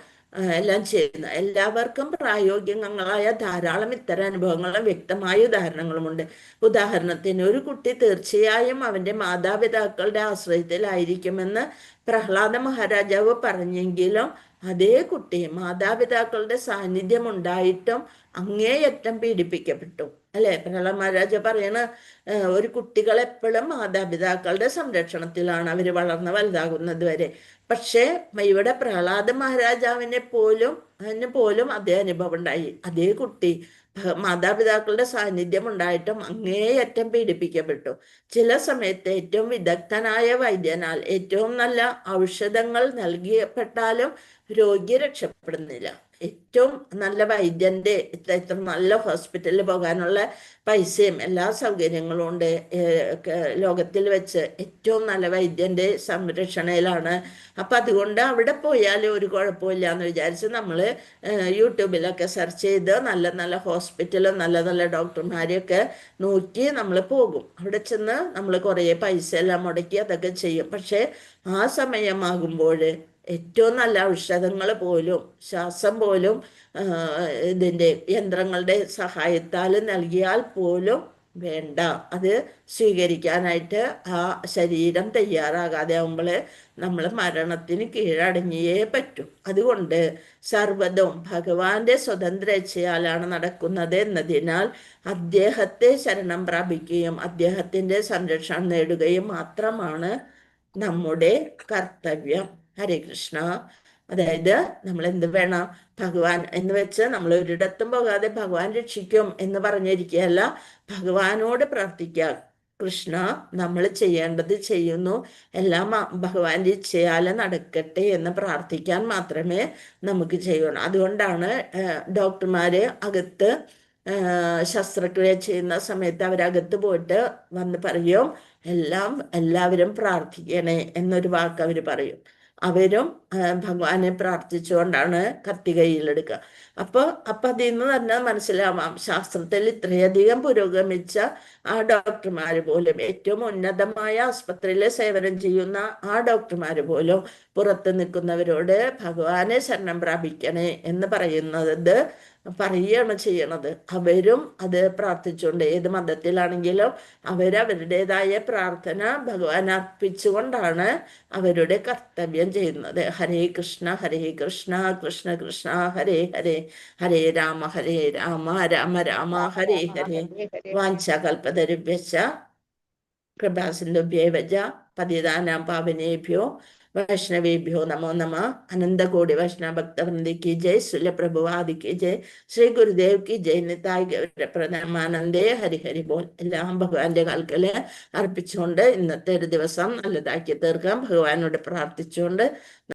[SPEAKER 2] എല്ലാം ചെയ്യുന്നത്. എല്ലാവർക്കും പ്രായോഗികങ്ങളായ ധാരാളം ഇത്തരം അനുഭവങ്ങളും വ്യക്തമായ ഉദാഹരണങ്ങളുമുണ്ട്. ഉദാഹരണത്തിന് ഒരു കുട്ടി തീർച്ചയായും അവന്റെ മാതാപിതാക്കളുടെ ആശ്രയത്തിലായിരിക്കുമെന്ന് പ്രഹ്ലാദ മഹാരാജാവ് പറഞ്ഞെങ്കിലും അതേ കുട്ടി മാതാപിതാക്കളുടെ സാന്നിധ്യം ഉണ്ടായിട്ടും അങ്ങേയറ്റം പീഡിപ്പിക്കപ്പെട്ടു, അല്ലെ. പ്രഹ്ലാദ മഹാരാജ പറയണ ഒരു കുട്ടികൾ എപ്പോഴും മാതാപിതാക്കളുടെ സംരക്ഷണത്തിലാണ് അവർ വളർന്ന് വലുതാകുന്നത് വരെ. പക്ഷേ ഇവിടെ പ്രഹ്ലാദ മഹാരാജാവിന് പോലും അതേ അനുഭവം ഉണ്ടായി. അതേ കുട്ടി മാതാപിതാക്കളുടെ സാന്നിധ്യം ഉണ്ടായിട്ടും അങ്ങേയറ്റം പീഡിപ്പിക്കപ്പെട്ടു. ചില സമയത്ത് ഏറ്റവും വിദഗ്ധനായ വൈദ്യനാൽ ഏറ്റവും നല്ല ഔഷധങ്ങൾ നൽകിയപ്പെട്ടാലും രോഗി രക്ഷപ്പെടുന്നില്ല. ഏറ്റവും നല്ല വൈദ്യന്റെ ഇത്ര നല്ല ഹോസ്പിറ്റലിൽ പോകാനുള്ള പൈസയും എല്ലാ സൗകര്യങ്ങളും ഉണ്ട്. ലോകത്തിൽ വെച്ച് ഏറ്റവും നല്ല വൈദ്യന്റെ സംരക്ഷണയിലാണ്. അപ്പൊ അതുകൊണ്ട് അവിടെ പോയാൽ ഒരു കുഴപ്പമില്ല എന്ന് വിചാരിച്ച് നമ്മൾ യൂട്യൂബിലൊക്കെ സെർച്ച് ചെയ്ത് നല്ല നല്ല ഹോസ്പിറ്റലും നല്ല നല്ല ഡോക്ടർമാരെയൊക്കെ നോക്കി നമ്മൾ പോകും. അവിടെ ചെന്ന് നമ്മൾ കുറേ പൈസ എല്ലാം മുടക്കി അതൊക്കെ ചെയ്യും. പക്ഷെ ആ സമയമാകുമ്പോൾ ഏറ്റവും നല്ല ഔഷധങ്ങൾ പോലും ശ്വാസം പോലും ഇതിൻ്റെ യന്ത്രങ്ങളുടെ സഹായത്താൽ നൽകിയാൽ പോലും വേണ്ട, അത് സ്വീകരിക്കാനായിട്ട് ആ ശരീരം തയ്യാറാകാതെ ആകുമ്പോൾ നമ്മൾ മരണത്തിന് കീഴടങ്ങിയേ പറ്റൂ. അതുകൊണ്ട് സർവ്വതും ഭഗവാന്റെ സ്വതന്ത്രേച്ഛയാലാണ് നടക്കുന്നത് എന്നതിനാൽ അദ്ദേഹത്തെ ശരണം പ്രാപിക്കുകയും അദ്ദേഹത്തിന്റെ സംരക്ഷണം നേടുകയും മാത്രമാണ് നമ്മുടെ കർത്തവ്യം. ഹരേ കൃഷ്ണ. അതായത് നമ്മൾ എന്ത് വേണം, ഭഗവാൻ എന്ന് വെച്ച് നമ്മൾ ഒരിടത്തും പോകാതെ ഭഗവാൻ രക്ഷിക്കും എന്ന് പറഞ്ഞിരിക്കുകയല്ല, ഭഗവാനോട് പ്രാർത്ഥിക്കുക, കൃഷ്ണ നമ്മൾ ചെയ്യേണ്ടത് ചെയ്യുന്നു, എല്ലാം ഭഗവാന്റെ ഇച്ഛയാല് നടക്കട്ടെ എന്ന് പ്രാർത്ഥിക്കാൻ മാത്രമേ നമുക്ക് ചെയ്യണം. അതുകൊണ്ടാണ് ഡോക്ടർമാര് അകത്ത് ശസ്ത്രക്രിയ ചെയ്യുന്ന സമയത്ത് അവരകത്ത് പോയിട്ട് വന്ന് പറയും, എല്ലാവരും പ്രാർത്ഥിക്കണേ എന്നൊരു വാക്ക് അവർ പറയും. അവരും ഭഗവാനെ പ്രാർത്ഥിച്ചുകൊണ്ടാണ് കത്തി കയ്യിലെടുക്കുക. അപ്പൊ അതിൽ നിന്ന് തന്നെ മനസ്സിലാവാം, ശാസ്ത്രത്തിൽ ഇത്രയധികം പുരോഗമിച്ച ആ ഡോക്ടർമാര് പോലും, ഏറ്റവും ഉന്നതമായ ആസ്പത്രിയിൽ സേവനം ചെയ്യുന്ന ആ ഡോക്ടർമാര് പോലും പുറത്ത് നിൽക്കുന്നവരോട് ഭഗവാനെ ശരണം പ്രാപിക്കണേ എന്ന് പറയുകയാണ് ചെയ്യണത്. അവരും അത് പ്രാർത്ഥിച്ചുകൊണ്ട്, ഏത് മതത്തിലാണെങ്കിലും അവരവരുടേതായ പ്രാർത്ഥന ഭഗവാൻ അർപ്പിച്ചുകൊണ്ടാണ് അവരുടെ കർത്തവ്യം ചെയ്യുന്നത്. ഹരേ കൃഷ്ണ ഹരേ കൃഷ്ണ കൃഷ്ണ കൃഷ്ണ ഹരേ ഹരേ, ഹരേ രാമ രാമ രാമ ഹരേ ഹരേ. വാഞ്ചാകൽപതരുഭ്യശ്ച കൃപാസിന്ധുഭ്യേവ പതിതാനാം പാവനേഭ്യോ वैष्णवेभ्यो नमो नमः। अनंत कोटि वैष्णव भक्त वृंद की जय, श्रील प्रभुवादि की जय, श्री गुरुदेव की जय, निताय പ്രണാമാനന്ദേ. ഹരി ഹരി ബോൾ. എല്ലാം ഭഗവാന്റെ കാൽക്കല് അർപ്പിച്ചുകൊണ്ട് ഇന്നത്തെ ഒരു ദിവസം നല്ലതാക്കി തീർക്കാം. ഭഗവാനോട് പ്രാർത്ഥിച്ചുകൊണ്ട്